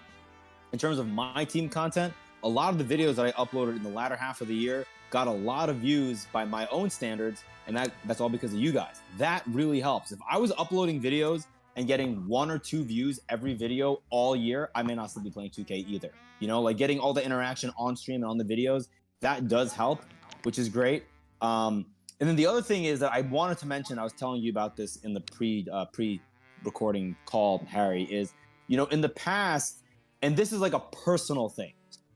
in terms of My Team content, a lot of the videos that I uploaded in the latter half of the year got a lot of views by my own standards, and that's all because of you guys. That really helps. If I was uploading videos and getting 1 or 2 views every video all year, I may not still be playing 2K either. Like getting all the interaction on stream and on the videos, that does help, which is great. And then the other thing is that I wanted to mention, I was telling you about this in the pre-recording call, Harry, is, in the past, and this is like a personal thing,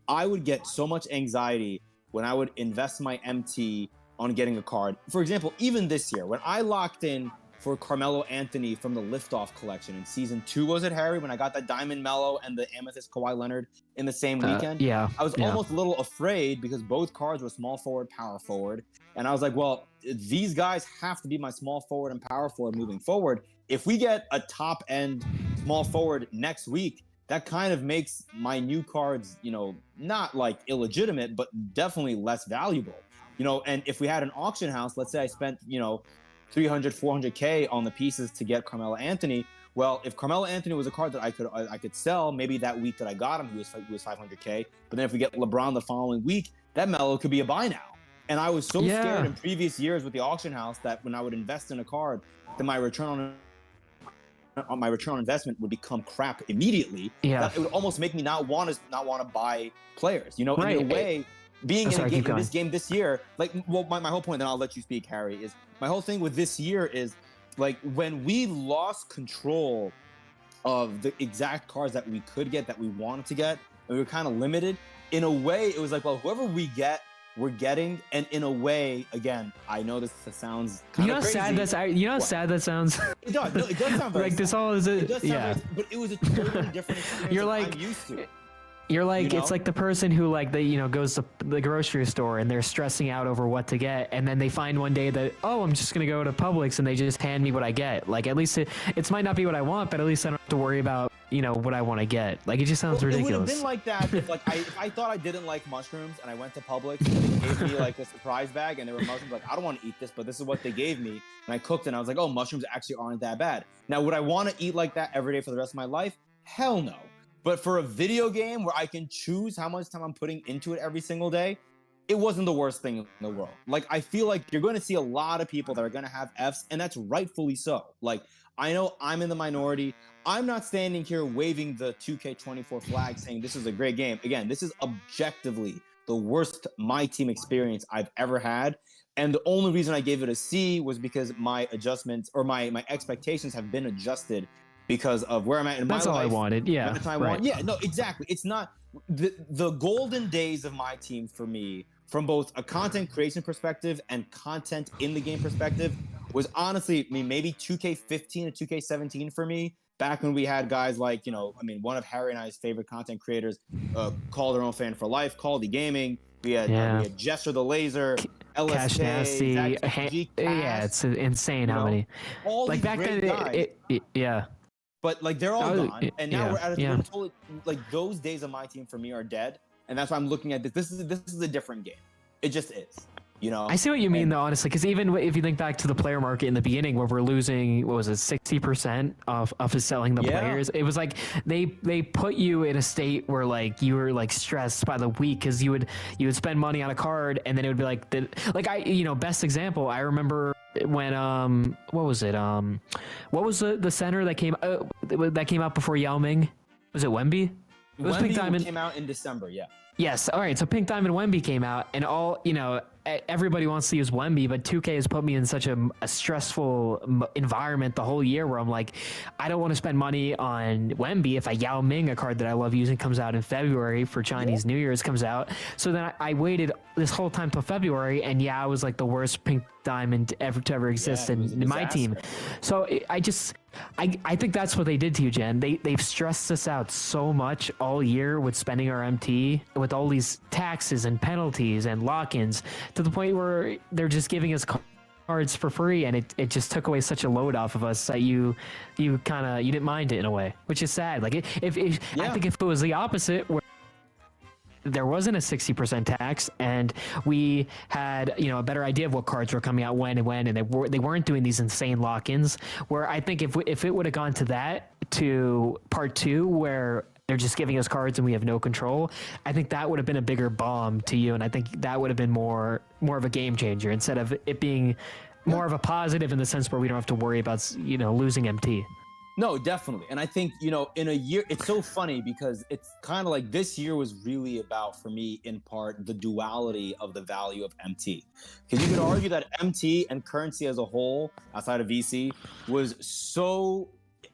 I would get so much anxiety when I would invest my MT on getting a card. For example, even this year, when I locked in for Carmelo Anthony from the Liftoff collection in season 2, was it, Harry, when I got that Diamond Mello and the Amethyst Kawhi Leonard in the same weekend? I was almost a little afraid because both cards were small forward, power forward. And I was like, well, these guys have to be my small forward and power forward moving forward. If we get a top end small forward next week, that kind of makes my new cards, not like illegitimate, but definitely less valuable. And if we had an auction house, let's say I spent, 300, 400k on the pieces to get Carmelo Anthony. Well, if Carmelo Anthony was a card that I could sell, maybe that week that I got him, he was 500k. But then if we get LeBron the following week, that Melo could be a buy now. And I was so scared in previous years with the auction house that when I would invest in a card, that my return on investment would become crap immediately. That it would almost make me not want to buy players. In a way, being in this game this year, like, well, my whole point, then I'll let you speak, Harry, is my whole thing with this year is, like, when we lost control of the exact cards that we could get, that we wanted to get, and we were kind of limited, in a way, it was like, well, whoever we get we're getting, and in a way, again, I know this sounds You kind know of how crazy. sad that's. You know how What? sad that sounds. It does. No, it does sound very Like this sad. all is It a does sound yeah. very, but it was a totally different experience You're than like I'm used to. You're like, You it's know? like the person who like they goes to the grocery store and they're stressing out over what to get, and then they find one day that, oh, I'm just gonna go to Publix and they just hand me what I get. Like at least it might not be what I want, but at least I don't have to worry about what I want to get. Like it just sounds Well, it would have been ridiculous. like that if I thought I didn't like mushrooms and I went to Publix and they gave me like a surprise bag and there were mushrooms, like I don't want to eat this, but this is what they gave me, and I cooked and I was like, oh, mushrooms actually aren't that bad. Now, would I want to eat like that every day for the rest of my life? Hell no. But for a video game where I can choose how much time I'm putting into it every single day, it wasn't the worst thing in the world. Like I feel like you're going to see a lot of people that are going to have Fs, and that's rightfully so. Like I know I'm in the minority. I'm not standing here waving the 2K24 flag saying this is a great game. Again, this is objectively the worst My Team experience I've ever had. And the only reason I gave it a C was because my adjustments or my expectations have been adjusted because of where I'm at in my That's all I life. wanted. Yeah, What I right. want. Yeah, no, exactly. It's not the golden days of My Team for me, from both a content creation perspective and content in the game perspective, was honestly, I mean, maybe 2K15 to 2K17 for me. Back when we had guys like, one of Harry and I's favorite content creators, Call Their Own Fan for Life, Call the Gaming. We had Jester the Laser, Cash LSK, Nasty. Zach TG, Yeah, Cass, it's insane you how know, many. all Like these back then, great guys. yeah. But like they're all gone, and now Yeah, we're totally like those days of My Team for me are dead, and that's why I'm looking at this. This is a different game. It just is, I see what you mean, And though, honestly, because even if you think back to the player market in the beginning, where we're losing, what was it, 60% of us selling the yeah, players, it was like they put you in a state where like you were like stressed by the week because you would spend money on a card and then it would be like best example. I remember when what was it what was the center that came out before Yao Ming? Was it Wemby? It was Pink Wemby Diamond. came out in December. Yeah, Yes. All right. So Pink Diamond Wemby came out, and everybody wants to use Wemby, but 2K has put me in such a stressful environment the whole year where I'm like, I don't want to spend money on Wemby if a Yao Ming, a card that I love using, comes out in February for Chinese New Year's comes out. So then I waited this whole time till February, and Yao was like the worst Pink Diamond to ever exist in My Team. So I think that's what they did to you, Jen. They've stressed us out so much all year with spending our MT, with all these taxes and penalties and lock-ins, to the point where they're just giving us cards for free, and it just took away such a load off of us that you didn't mind it in a way, which is sad. Like if I think if it was the opposite, where there wasn't a 60% tax and we had a better idea of what cards were coming out when and they weren't doing these insane lock-ins, where I think if it would have gone to that, to part 2 where they're just giving us cards and we have no control, I think that would have been a bigger bomb to you, and I think that would have been more of a game changer instead of it being more of a positive in the sense where we don't have to worry about losing MT. No, definitely. And I think, in a year, it's so funny because it's kind of like this year was really about, for me, in part, the duality of the value of MT. Because you could argue that MT and currency as a whole, outside of VC, was so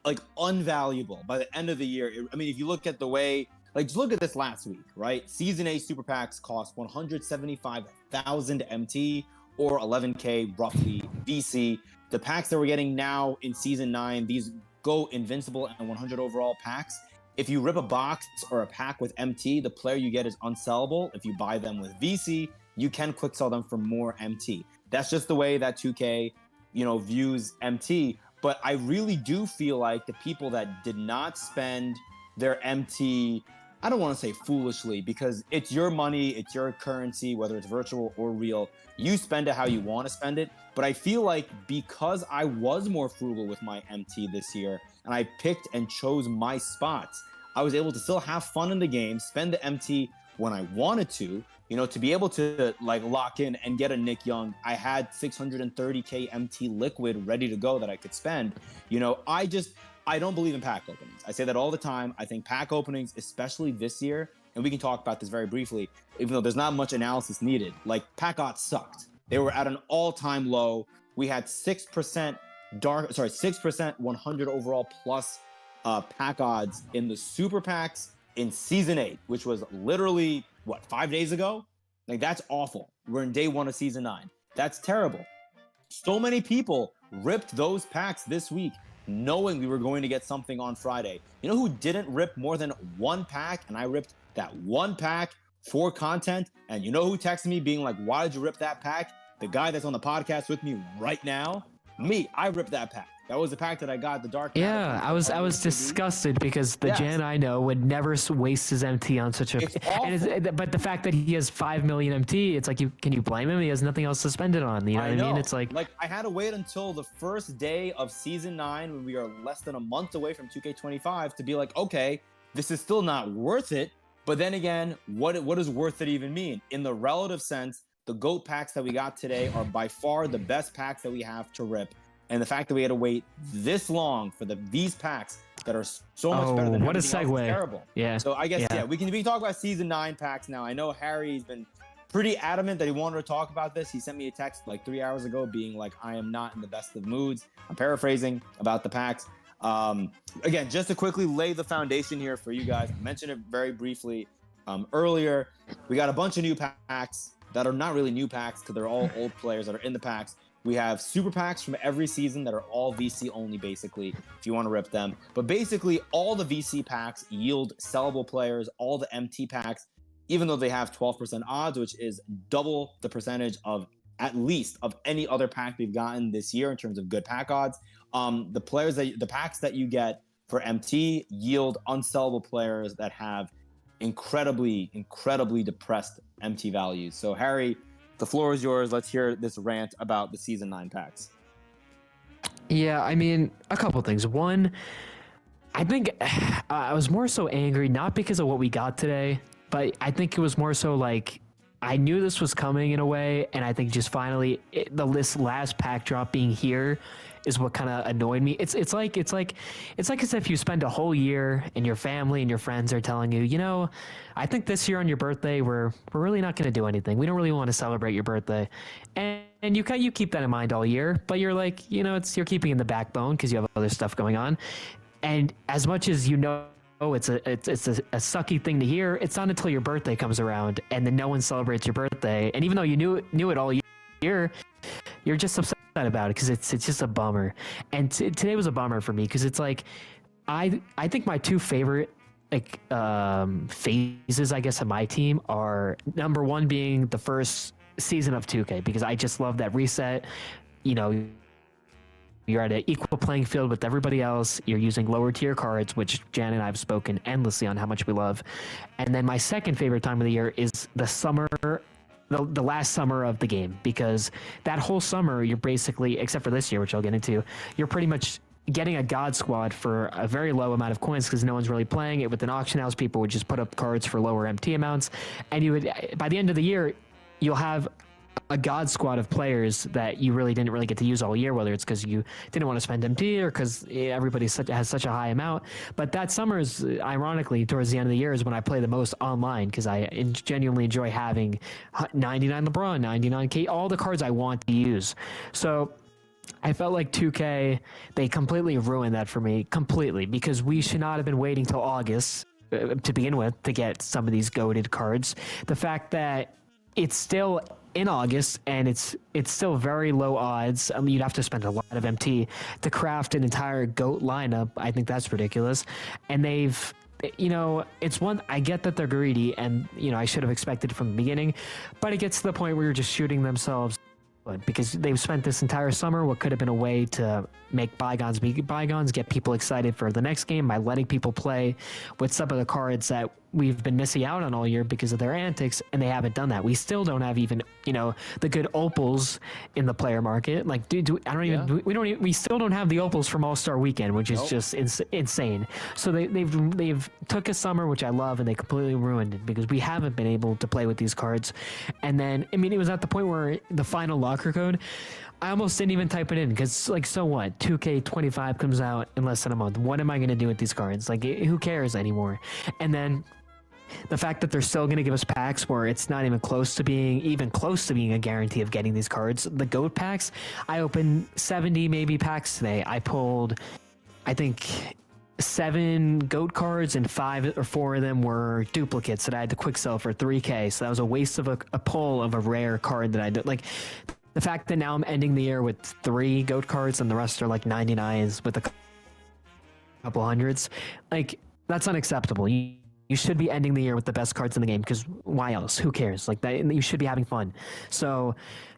like unvaluable by the end of the year. If you look at the way, like, just look at this last week, right? Season A super packs cost 175,000 MT or 11K roughly VC. The packs that we're getting now in Season 9, these Go Invincible and 100 overall packs. If you rip a box or a pack with MT, the player you get is unsellable. If you buy them with VC, you can quick sell them for more MT. That's just the way that 2K, views MT. But I really do feel like the people that did not spend their MT, I don't want to say foolishly, because it's your money, it's your currency, whether it's virtual or real. You spend it how you want to spend it. But I feel like because I was more frugal with my MT this year and I picked and chose my spots, I was able to still have fun in the game, spend the MT when I wanted to be able to like lock in and get a Nick Young. I had 630K MT liquid ready to go that I could spend. I don't believe in pack openings. I say that all the time. I think pack openings, especially this year, and we can talk about this very briefly, even though there's not much analysis needed, like pack odds sucked. They were at an all-time low. We had 6% 100 overall plus pack odds in the super packs in season 8, which was literally 5 days ago. Like, that's awful. We're in day 1 of season 9. That's terrible. So many people ripped those packs this week knowing we were going to get something on Friday. You know who didn't rip more than one pack? And I ripped that one pack for content. And you know who texted me being like, why did you rip that pack? The guy that's on the podcast with me right now. Me, I ripped that pack. That was the pack that I got, the Dark Matter. Yeah, I was disgusted because the Jan I know would never waste his MT on such a. It's awful. But the fact that he has 5 million MT, it's like can you blame him? He has nothing else to spend it on. You know what I mean? It's like I had to wait until the first day of season 9 when we are less than a month away from 2K25 to be like, okay, this is still not worth it. But then again, what does worth it even mean? In the relative sense, the GOAT packs that we got today are by far the best packs that we have to rip. And the fact that we had to wait this long for these packs that are so much better than what a everything else segue. is terrible. Yeah. So I guess we can talk about season 9 packs now. I know Harry's been pretty adamant that he wanted to talk about this. He sent me a text like 3 hours ago being like, I am not in the best of moods. I'm paraphrasing about the packs. Again, just to quickly lay the foundation here for you guys, I mentioned it very briefly earlier. We got a bunch of new packs that are not really new packs because they're all old players that are in the packs. We have super packs from every season that are all VC only, basically, if you want to rip them. But basically, all the VC packs yield sellable players. All the MT packs, even though they have 12% odds, which is double the percentage of at least of any other pack we've gotten this year in terms of good pack odds. The packs that you get for MT yield unsellable players that have incredibly depressed MT values. So Harry, the floor is yours. Let's hear this rant about the season 9 packs. Yeah, I mean, a couple things. One, I think I was more so angry, not because of what we got today, but I think it was more so like I knew this was coming in a way, and I think just finally this last pack drop being here is what kind of annoyed me. It's like as if you spend a whole year and your family and your friends are telling you, you know, I think this year on your birthday we're really not going to do anything. We don't really want to celebrate your birthday, and you keep that in mind all year. But you're like, you know, you're keeping in the backbone because you have other stuff going on, and as much as you know. It's a sucky thing to hear. It's not until your birthday comes around and then no one celebrates your birthday. And even though you knew it all year, you're just upset about it because it's just a bummer. And today was a bummer for me because it's like I think my two favorite phases, I guess, of my team are number one being the first season of 2K because I just love that reset. You know. You're at an equal playing field with everybody else. You're using lower tier cards, which Jan and I have spoken endlessly on how much we love. And then my second favorite time of the year is the summer, the last summer of the game, because that whole summer, you're basically, except for this year, which I'll get into, you're pretty much getting a god squad for a very low amount of coins because no one's really playing it. With an auction house, people would just put up cards for lower MT amounts. And you would, by the end of the year, you'll have a god squad of players that you really didn't really get to use all year, whether it's because you didn't want to spend MT or because everybody has such a high amount. But that summer is, ironically, towards the end of the year is when I play the most online because I genuinely enjoy having 99 LeBron, 99 K, all the cards I want to use. So I felt like 2K, they completely ruined that for me, completely, because we should not have been waiting till August to begin with to get some of these goated cards. The fact that it's still in August and it's still very low odds. I mean, you'd have to spend a lot of MT to craft an entire GOAT lineup. I think that's ridiculous. And they've, you know, it's one, I get that they're greedy and, you know, I should have expected from the beginning, but it gets to the point where you're just shooting themselves because they've spent this entire summer what could have been a way to make bygones be bygones, get people excited for the next game by letting people play with some of the cards that we've been missing out on all year because of their antics, and they haven't done that. We still don't have even, you know, the good opals in the player market. Like, we still don't have the opals from All-Star Weekend, which is just insane. So they've took a summer, which I love, and they completely ruined it because we haven't been able to play with these cards. And then, I mean, it was at the point where the final locker code, I almost didn't even type it in because, like, so what? 2K25 comes out in less than a month. What am I going to do with these cards? Like, who cares anymore? And then the fact that they're still going to give us packs where it's not even close to being a guarantee of getting these cards. The GOAT packs, I opened 70 maybe packs today. I pulled, I think, 7 goat cards and 5 or 4 of them were duplicates that I had to quick sell for 3K. So that was a waste of a pull of a rare card that I did. Like the fact that now I'm ending the year with 3 goat cards and the rest are like 99s with a couple hundreds, like that's unacceptable. You should be ending the year with the best cards in the game because why else? Who cares? Like that, you should be having fun. So,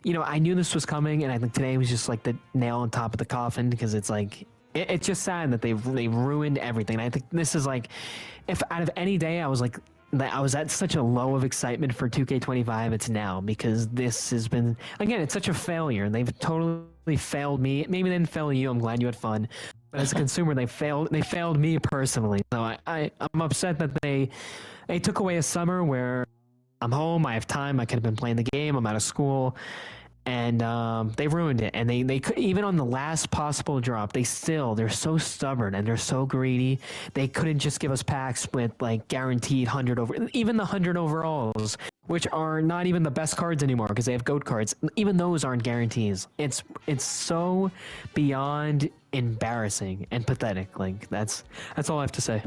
I knew this was coming, and I think today was just like the nail on top of the coffin because it's like it's just sad that they've ruined everything. And I think this is like, if out of any day I was like, I was at such a low of excitement for 2K25, it's now because this has been, again, it's such a failure, and they've totally failed me. Maybe they didn't fail you. I'm glad you had fun. But as a consumer, they failed me personally. So I'm upset that they took away a summer where I'm home, I have time, I could have been playing the game, I'm out of school, and they ruined it. And they could, even on the last possible drop, they're so stubborn and they're so greedy. They couldn't just give us packs with like guaranteed 100 even the 100 overalls, which are not even the best cards anymore because they have goat cards. Even those aren't guarantees. It's so beyond embarrassing and pathetic. Like that's all I have to say.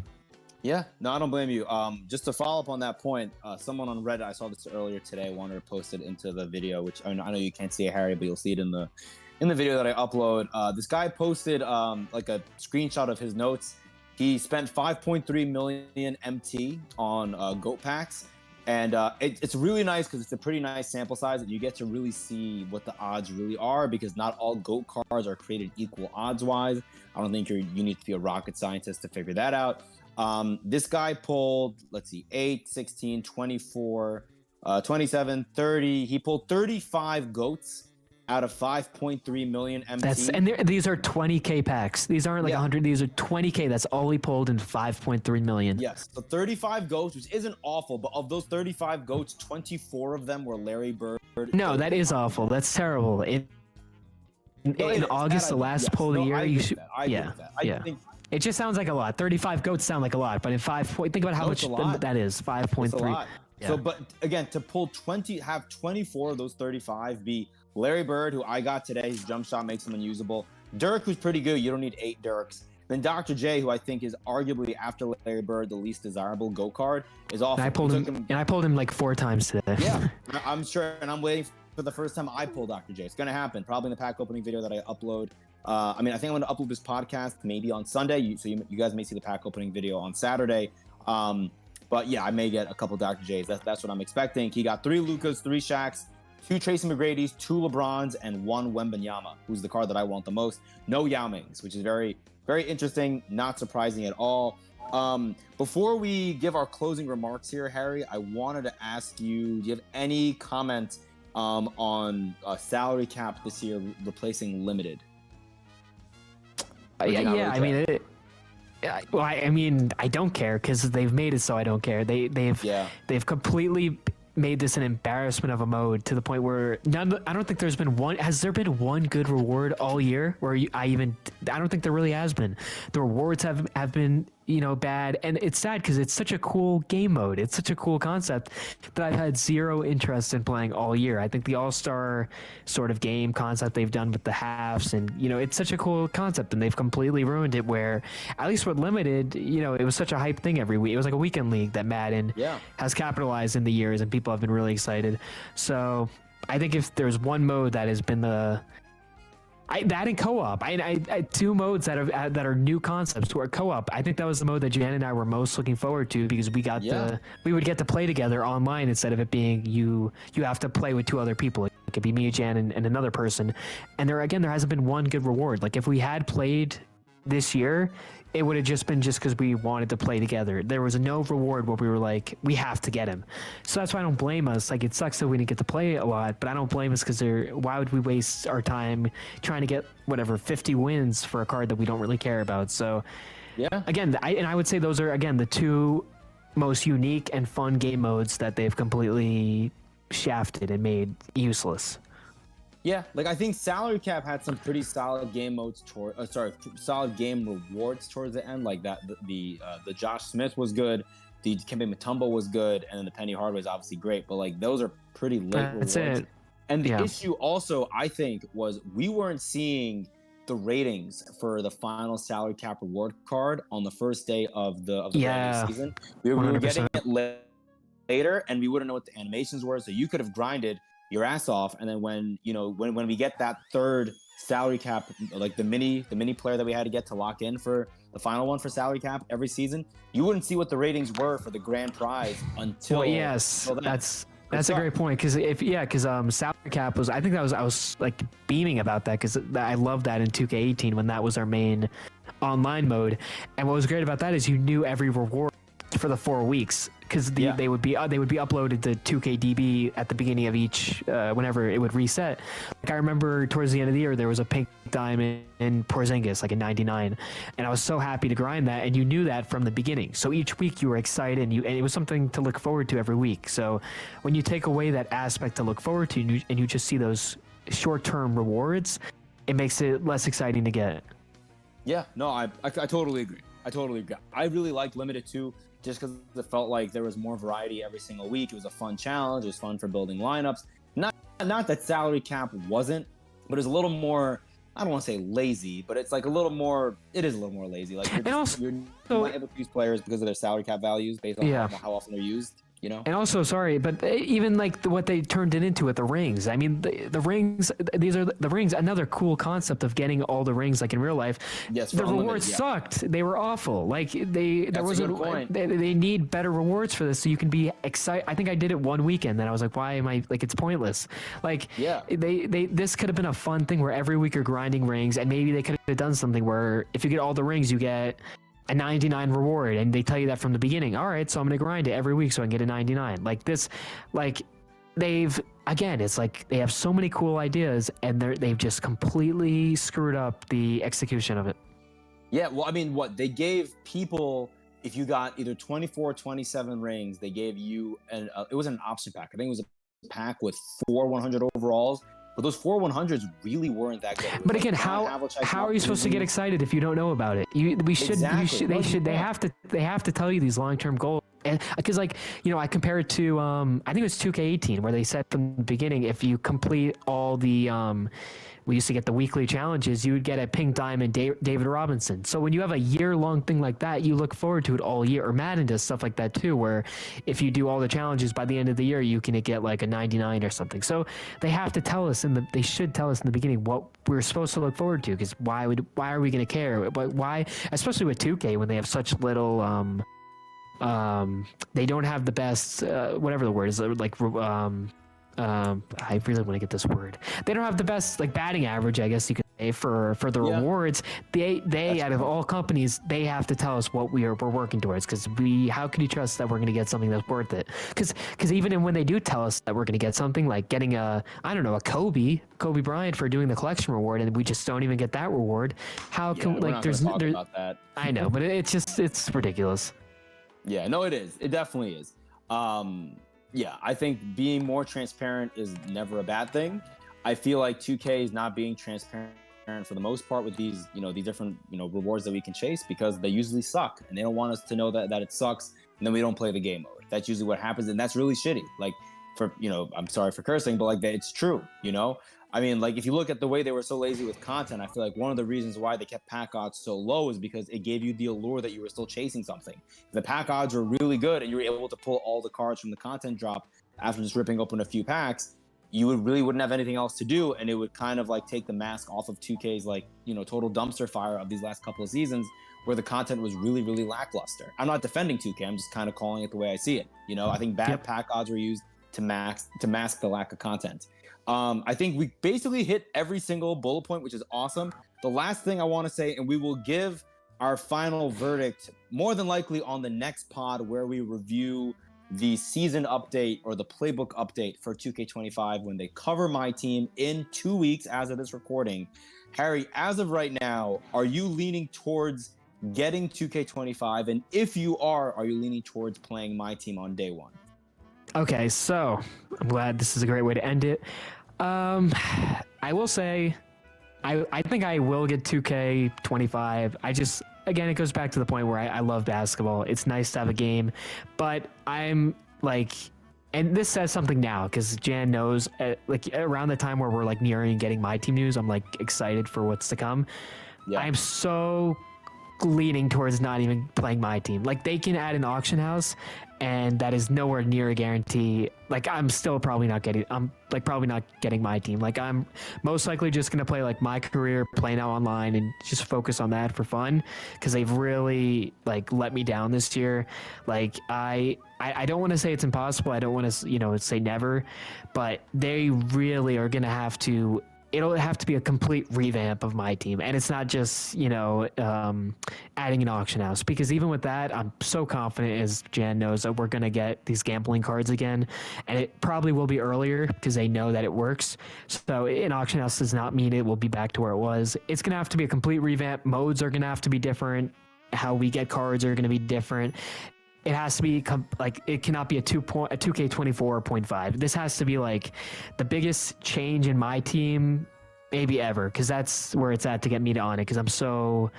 Yeah, no, I don't blame you. Just to follow up on that point, someone on Reddit, I saw this earlier today, wanted to post it into the video, which I know you can't see it, Harry, but you'll see it in the video that I upload. This guy posted like a screenshot of his notes. He spent 5.3 million MT on goat packs, and it's really nice because it's a pretty nice sample size, and you get to really see what the odds really are because not all goat cards are created equal odds wise. I don't think you need to be a rocket scientist to figure that out. This guy pulled, let's see, 8, 16, 24, 27, 30. He pulled 35 goats out of 5.3 million MT. These are 20K packs. These aren't like 100. These are 20K. That's all he pulled in 5.3 million. Yes. So 35 goats, which isn't awful, but of those 35 goats, 24 of them were Larry Bird. No, that is awful. That's terrible. In August, the last pull of the year, you should. Yeah. It just sounds like a lot. 35 goats sound like a lot, but in think about how much that is. 5.3. Yeah. So, but again, to pull 24 of those 35 be Larry Bird, who I got today, his jump shot makes him unusable. Dirk, who's pretty good. You don't need 8 Dirks. Then Dr. J, who I think is arguably after Larry Bird the least desirable go card, is awful. And I pulled him like 4 times today. Yeah, I'm sure, and I'm waiting for the first time I pull Dr. J. It's gonna happen, probably in the pack opening video that I upload. I think I'm going to upload this podcast maybe on Sunday, so you guys may see the pack opening video on Saturday. But yeah, I may get a couple Dr. J's. That's what I'm expecting. He got 3 Lucas, 3 Shaqs, 2 Tracy McGrady's, 2 LeBrons, and 1 Wembanyama, who's the card that I want the most. No Yao Mings, which is very, very interesting, not surprising at all. Before we give our closing remarks here, Harry, I wanted to ask you, do you have any comment on salary cap this year replacing limited? I mean, I don't care because they've made it so I don't care. They've completely made this an embarrassment of a mode to the point where I don't think there's been one. Has there been one good reward all year? I don't think there really has been. The rewards have been bad, and it's sad because it's such a cool game mode. It's such a cool concept that I've had zero interest in playing all year. I think the All-Star sort of game concept they've done with the halves, and it's such a cool concept, and they've completely ruined it. Where at least with limited, it was such a hype thing every week. It was like a weekend league that Madden has capitalized in the years, and people have been really excited. So I think if there's one mode that has been that in co-op, I 2 modes that are new concepts to our co-op. I think that was the mode that Jan and I were most looking forward to because we would get to play together online instead of it being you have to play with 2 other people. It could be me, Jan, and another person. And there hasn't been one good reward. Like if we had played this year, it would have just been because we wanted to play together. There was no reward where we were like, we have to get him. So that's why I don't blame us. Like, it sucks that we didn't get to play a lot, but I don't blame us because why would we waste our time trying to get 50 wins for a card that we don't really care about? So, yeah. Again, I would say those are, again, the 2 most unique and fun game modes that they've completely shafted and made useless. Yeah, like I think salary cap had some pretty solid game modes solid game rewards towards the end. Like that, the Josh Smith was good, the Kemba Mutombo was good, and then the Penny Hardaway is obviously great. But like those are pretty late rewards. And the issue also, I think, was we weren't seeing the ratings for the final salary cap reward card on the first day of the brand new Yeah, season. We were getting 100%. it later, and we wouldn't know what the animations were, so you could have grinded your ass off, and then when we get that third salary cap, like the mini player that we had to get to lock in for the final one for salary cap every season, you wouldn't see what the ratings were for the grand prize Well, until yes, then. that's a great point because salary cap was, I think that was, I was like beaming about that because I love that in 2K18 when that was our main online mode. And what was great about that is you knew every reward for the 4 weeks because they would be uploaded to 2KDB at the beginning of each whenever it would reset. Like I remember towards the end of the year there was a pink diamond in Porzingis like a 99, and I was so happy to grind that, and you knew that from the beginning. So each week you were excited, and it was something to look forward to every week. So when you take away that aspect to look forward to, and you just see those short-term rewards, it makes it less exciting to get. Yeah, no, I totally agree. I really liked Limited 2 just because it felt like there was more variety every single week. It was a fun challenge. It was fun for building lineups. Not that salary cap wasn't, but it's a little more, I don't want to say lazy, but it's like a little more, it is a little more lazy. Like you're not able to use players because of their salary cap values based on how often they're used. You know? And also, sorry, but even like what they turned it into with the rings. I mean, the rings. These are the rings. Another cool concept of getting all the rings, like in real life. Yes, the rewards sucked. They were awful. Like there was a good point. They need better rewards for this, so you can be excited. I think I did it one weekend, and I was like, why am I like? It's pointless. Like this could have been a fun thing where every week you're grinding rings, and maybe they could have done something where if you get all the rings, you get a 99 reward, and they tell you that from the beginning. All right, so I'm gonna grind it every week so I can get a 99. Like this, like it's like they have so many cool ideas, and they've just completely screwed up the execution of it. Yeah, well, I mean, what they gave people, if you got either 24 or 27 rings, they gave you it was an option pack. I think it was a pack with 4 100 overalls. But those 4 100s really weren't that good. But again, how are you supposed to get excited if you don't know about it? They have to tell you these long-term goals. And because I compare it to I think it was 2K18 where they said from the beginning if you complete all the we used to get the weekly challenges, you would get a pink diamond David Robinson. So when you have a year-long thing like that, you look forward to it all year. Or Madden does stuff like that too, where if you do all the challenges by the end of the year, you can get like a 99 or something. So they have to tell us they should tell us in the beginning what we're supposed to look forward to. Because why are we going to care? But why, especially with 2K when they have such little they don't have the best whatever the word is, like I really want to get this word. They don't have the best like batting average, I guess you could say, for the rewards. They out of all companies, they have to tell us what we're working towards, because how can you trust that we're going to get something that's worth it? Because even when they do tell us that we're going to get something, like getting a Kobe Bryant for doing the collection reward, and we just don't even get that reward. How can there's about that. I know, but it's ridiculous. Yeah, no, it is. It definitely is. Yeah, I think being more transparent is never a bad thing. I feel like 2K is not being transparent for the most part with these different, rewards that we can chase, because they usually suck, and they don't want us to know that it sucks, and then we don't play the game mode. That's usually what happens, and that's really shitty. Like, I'm sorry for cursing, but like it's true, I mean, like if you look at the way they were so lazy with content, I feel like one of the reasons why they kept pack odds so low is because it gave you the allure that you were still chasing something. If the pack odds were really good and you were able to pull all the cards from the content drop after just ripping open a few packs, you wouldn't have anything else to do, and it would kind of like take the mask off of 2K's like, total dumpster fire of these last couple of seasons where the content was really, really lackluster. I'm not defending 2K, I'm just kind of calling it the way I see it. I think bad pack odds were used to mask the lack of content. I think we basically hit every single bullet point, which is awesome. The last thing I want to say, and we will give our final verdict more than likely on the next pod where we review the season update or the playbook update for 2K25 when they cover MyTeam in 2 weeks as of this recording. Harry, as of right now, are you leaning towards getting 2K25? And if you are you leaning towards playing MyTeam on day one? Okay, so I'm glad this is a great way to end it. I will say, I think I will get 2K25. Again, it goes back to the point where I love basketball. It's nice to have a game, but I'm like, and this says something now because Jan knows, like around the time where we're like nearing getting my team news, I'm like excited for what's to come. Yeah. I'm so leaning towards not even playing my team. Like they can add an auction house, and that is nowhere near a guarantee. Like I'm still probably not getting. I'm like probably not getting my team. Like I'm most likely just gonna play like my career, play now online, and just focus on that for fun. Because they've really like let me down this year. Like I don't want to say it's impossible. I don't want to say never, but they really are gonna have to. It'll have to be a complete revamp of my team, and it's not just adding an auction house, because even with that, I'm so confident, as Jan knows, that we're gonna get these gambling cards again, and it probably will be earlier because they know that it works. So an auction house does not mean it will be back to where it was. It's gonna have to be a complete revamp. Modes are gonna have to be different. How we get cards are gonna be different. It has to be like it cannot be a 2K24.5. This has to be like the biggest change in my team maybe ever, because that's where it's at to get me to on it, because I'm so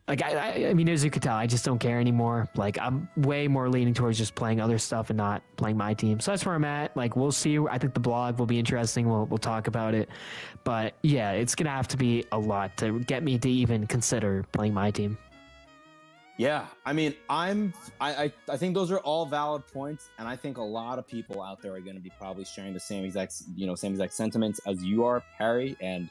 like I mean, as you could tell, I just don't care anymore. Like I'm way more leaning towards just playing other stuff and not playing my team. So that's where I'm at. Like we'll see. I think the blog will be interesting. We'll talk about it. But yeah, it's gonna have to be a lot to get me to even consider playing my team. Yeah, I mean, I think those are all valid points, and I think a lot of people out there are going to be probably sharing the same exact sentiments as you are, Harry. And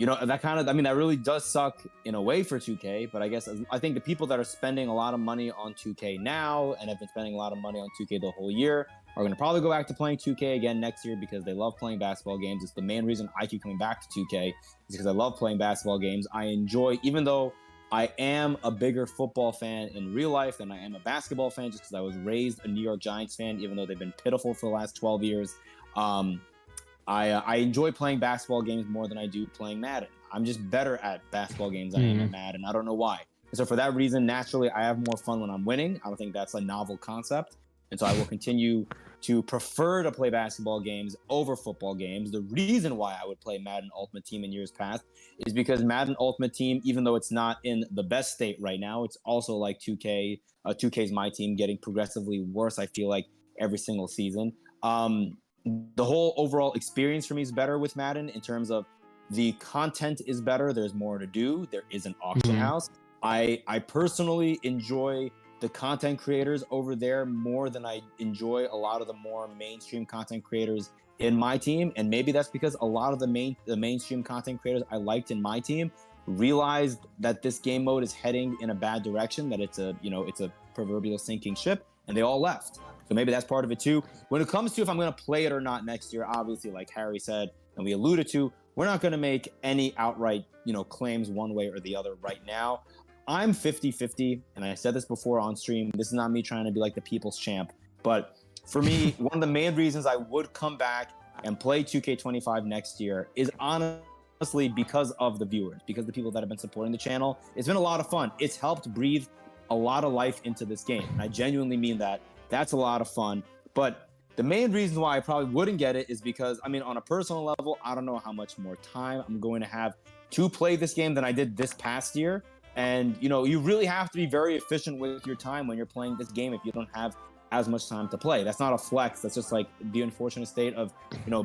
that kind of, I mean, that really does suck in a way for 2K. But I guess I think the people that are spending a lot of money on 2K now and have been spending a lot of money on 2K the whole year are going to probably go back to playing 2K again next year because they love playing basketball games. It's the main reason I keep coming back to 2K, is because I love playing basketball games. I enjoy, even though I am a bigger football fan in real life than I am a basketball fan, just because I was raised a New York Giants fan, even though they've been pitiful for the last 12 years. I enjoy playing basketball games more than I do playing Madden. I'm just better at basketball games than I am at Madden. I don't know why. And so for that reason, naturally, I have more fun when I'm winning. I don't think that's a novel concept. And so I will continue to prefer to play basketball games over football games. The reason why I would play Madden Ultimate Team in years past is because Madden Ultimate Team, even though it's not in the best state right now, it's also like 2K. 2K's My Team getting progressively worse, I feel like, every single season. The whole overall experience for me is better with Madden in terms of the content is better. There's more to do. There is an auction house. I personally enjoy the content creators over there more than I enjoy a lot of the more mainstream content creators in My Team. And maybe that's because a lot of the mainstream content creators I liked in My Team realized that this game mode is heading in a bad direction, that it's a proverbial sinking ship, and they all left. So maybe that's part of it too. When it comes to if I'm going to play it or not next year, obviously, like Harry said, and we alluded to, we're not going to make any outright, claims one way or the other right now. I'm 50-50, and I said this before on stream. This is not me trying to be like the people's champ, but for me, one of the main reasons I would come back and play 2K25 next year is honestly because of the viewers, because the people that have been supporting the channel. It's been a lot of fun. It's helped breathe a lot of life into this game, and I genuinely mean that. That's a lot of fun. But the main reason why I probably wouldn't get it is because, I mean, on a personal level, I don't know how much more time I'm going to have to play this game than I did this past year. And, you really have to be very efficient with your time when you're playing this game if you don't have as much time to play. That's not a flex. That's just like the unfortunate state of,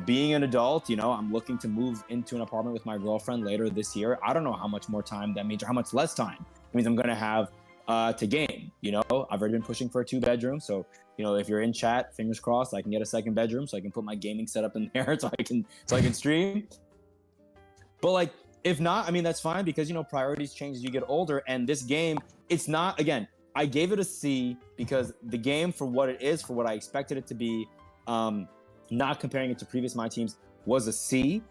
being an adult. I'm looking to move into an apartment with my girlfriend later this year. I don't know how much more time that means or how much less time it means I'm going to have to game. I've already been pushing for a 2-bedroom. So, if you're in chat, fingers crossed, I can get a second bedroom so I can put my gaming setup in there so I can stream. But like, if not, I mean, that's fine because, priorities change as you get older. And this game, it's not, again, I gave it a C because the game, for what it is, for what I expected it to be, not comparing it to previous My Teams, was a C.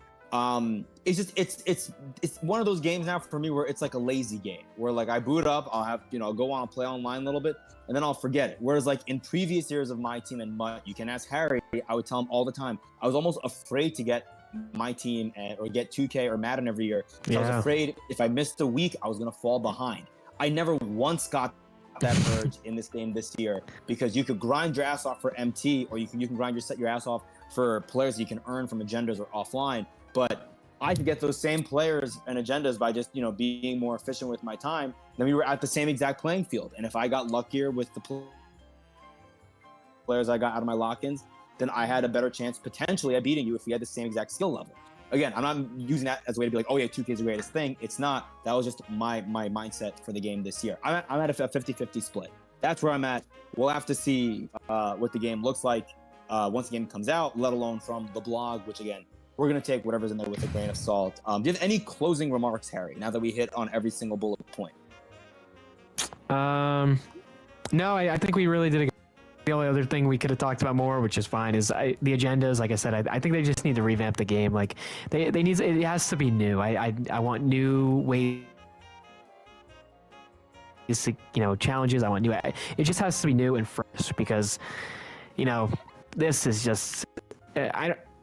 It's just, it's one of those games now for me where it's like a lazy game where like I boot up, I'll have, I'll go on and play online a little bit and then I'll forget it. Whereas like in previous years of My Team and MUT, you can ask Harry, I would tell him all the time, I was almost afraid to get My Team or get 2K or Madden every year. Yeah. I was afraid if I missed a week, I was going to fall behind. I never once got that urge in this game this year because you could grind your ass off for MT or you can grind your ass off for players you can earn from agendas or offline. But I could get those same players and agendas by just, being more efficient with my time. Then we were at the same exact playing field. And if I got luckier with the players I got out of my lock-ins, then I had a better chance potentially at beating you if we had the same exact skill level. Again, I'm not using that as a way to be like, oh yeah, 2K is the greatest thing. It's not. That was just my mindset for the game this year. I'm at a 50-50 split. That's where I'm at. We'll have to see what the game looks like once the game comes out, let alone from the blog, which again, we're going to take whatever's in there with a grain of salt. Do you have any closing remarks, Harry, now that we hit on every single bullet point? No, I think we really did a. The only other thing we could have talked about more, which is fine, is the agendas. Like I said, I think they just need to revamp the game. Like they need, it has to be new. I want new ways to, challenges. I want new. It just has to be new and fresh because, this is just.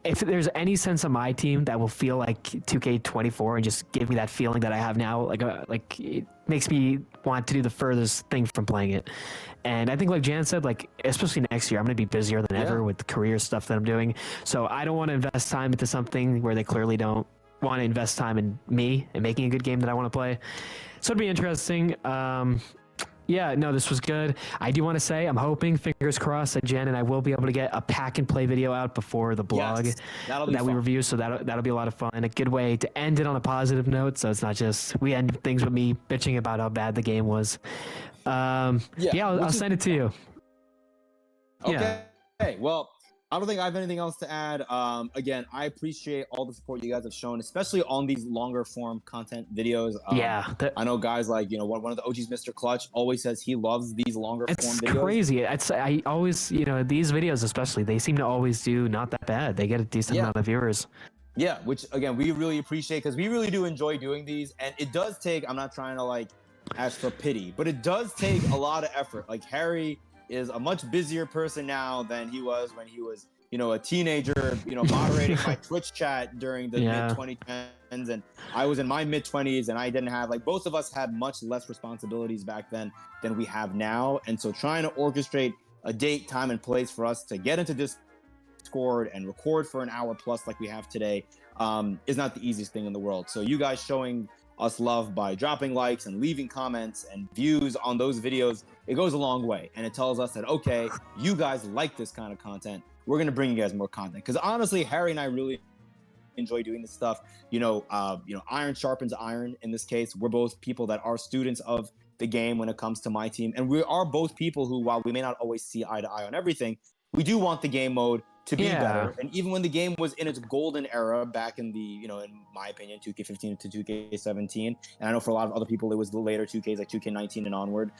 If there's any sense of my team that will feel like 2K24 and just give me that feeling that I have now, like it makes me want to do the furthest thing from playing it. And I think, like Jan said, like especially next year, I'm going to be busier than ever with the career stuff that I'm doing. So I don't want to invest time into something where they clearly don't want to invest time in me and making a good game that I want to play. So it'd be interesting. Yeah, no, this was good. I do want to say, I'm hoping, fingers crossed, that Jen and I will be able to get a pack and play video out before the blog that we review. So that'll be a lot of fun. A good way to end it on a positive note. So it's not just we end things with me bitching about how bad the game was. I'll send it to you. Okay. Hey, well, I don't think I have anything else to add. Again, I appreciate all the support you guys have shown, especially on these longer form content videos. I know guys like, one of the OGs, Mr. Clutch, always says he loves these longer form videos. It's crazy. I always, these videos especially, they seem to always do not that bad. They get a decent amount of viewers. Yeah, which again, we really appreciate because we really do enjoy doing these. And it does take, I'm not trying to ask for pity, but it does take a lot of effort. Like Harry is a much busier person now than he was when he was, a teenager, moderating my Twitch chat during the mid-2010s. And I was in my mid-20s and I didn't have, both of us had much less responsibilities back then than we have now. And so trying to orchestrate a date, time, and place for us to get into Discord and record for an hour plus like we have today is not the easiest thing in the world. So you guys showing us love by dropping likes and leaving comments and views on those videos, it goes a long way. And it tells us that, okay, you guys like this kind of content. We're going to bring you guys more content. Because honestly, Harry and I really enjoy doing this stuff. Iron sharpens iron in this case. We're both people that are students of the game when it comes to MyTeam. And we are both people who, while we may not always see eye to eye on everything, we do want the game mode to be better. And even when the game was in its golden era back in the, in my opinion, 2K15 to 2K17, and I know for a lot of other people it was the later 2Ks like 2K19 and onward,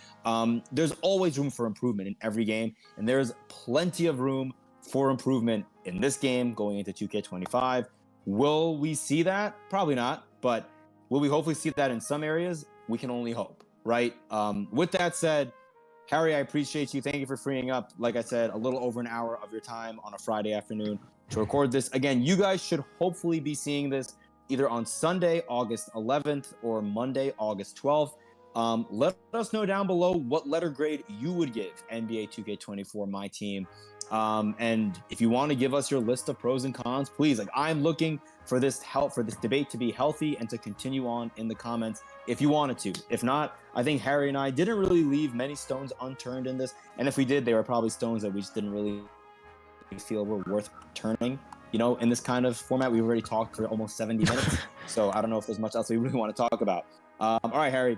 there's always room for improvement in every game, and there's plenty of room for improvement in this game going into 2K25. Will we see that? Probably not, but will we hopefully see that in some areas? We can only hope, right? With that said, Harry, I appreciate you. Thank you for freeing up, like I said, a little over an hour of your time on a Friday afternoon to record this. Again, you guys should hopefully be seeing this either on Sunday, August 11th or Monday, August 12th. Let us know down below what letter grade you would give NBA 2K24 MyTeam. And if you want to give us your list of pros and cons, please, I'm looking for this debate to be healthy and to continue on in the comments if you wanted to. If not, I think Harry and I didn't really leave many stones unturned in this. And if we did, they were probably stones that we just didn't really feel were worth turning. In this kind of format, we've already talked for almost 70 minutes. So I don't know if there's much else we really want to talk about. All right, Harry,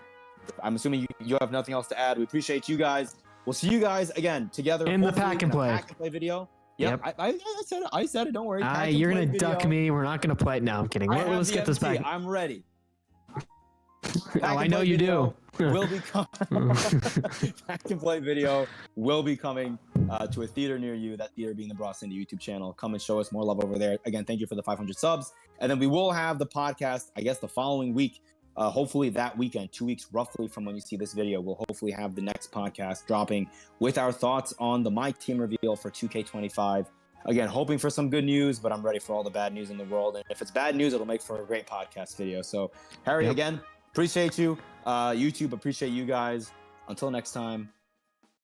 I'm assuming you have nothing else to add. We appreciate you guys. We'll see you guys again together in the pack and play video. Yep. I said it. Don't worry. You're gonna duck me. We're not gonna play. No, I'm kidding. Let's get this back. I'm ready. I know you do. Will be pack and play video will be coming to a theater near you. That theater being the Bros Indie YouTube channel. Come and show us more love over there. Again, thank you for the 500 subs, and then we will have the podcast. I guess the following week. Hopefully that weekend, 2 weeks roughly from when you see this video, we'll hopefully have the next podcast dropping with our thoughts on the MyTeam reveal for 2K25. Again, hoping for some good news, but I'm ready for all the bad news in the world. And if it's bad news, it'll make for a great podcast video. So, Harry, again, appreciate you. YouTube, appreciate you guys. Until next time,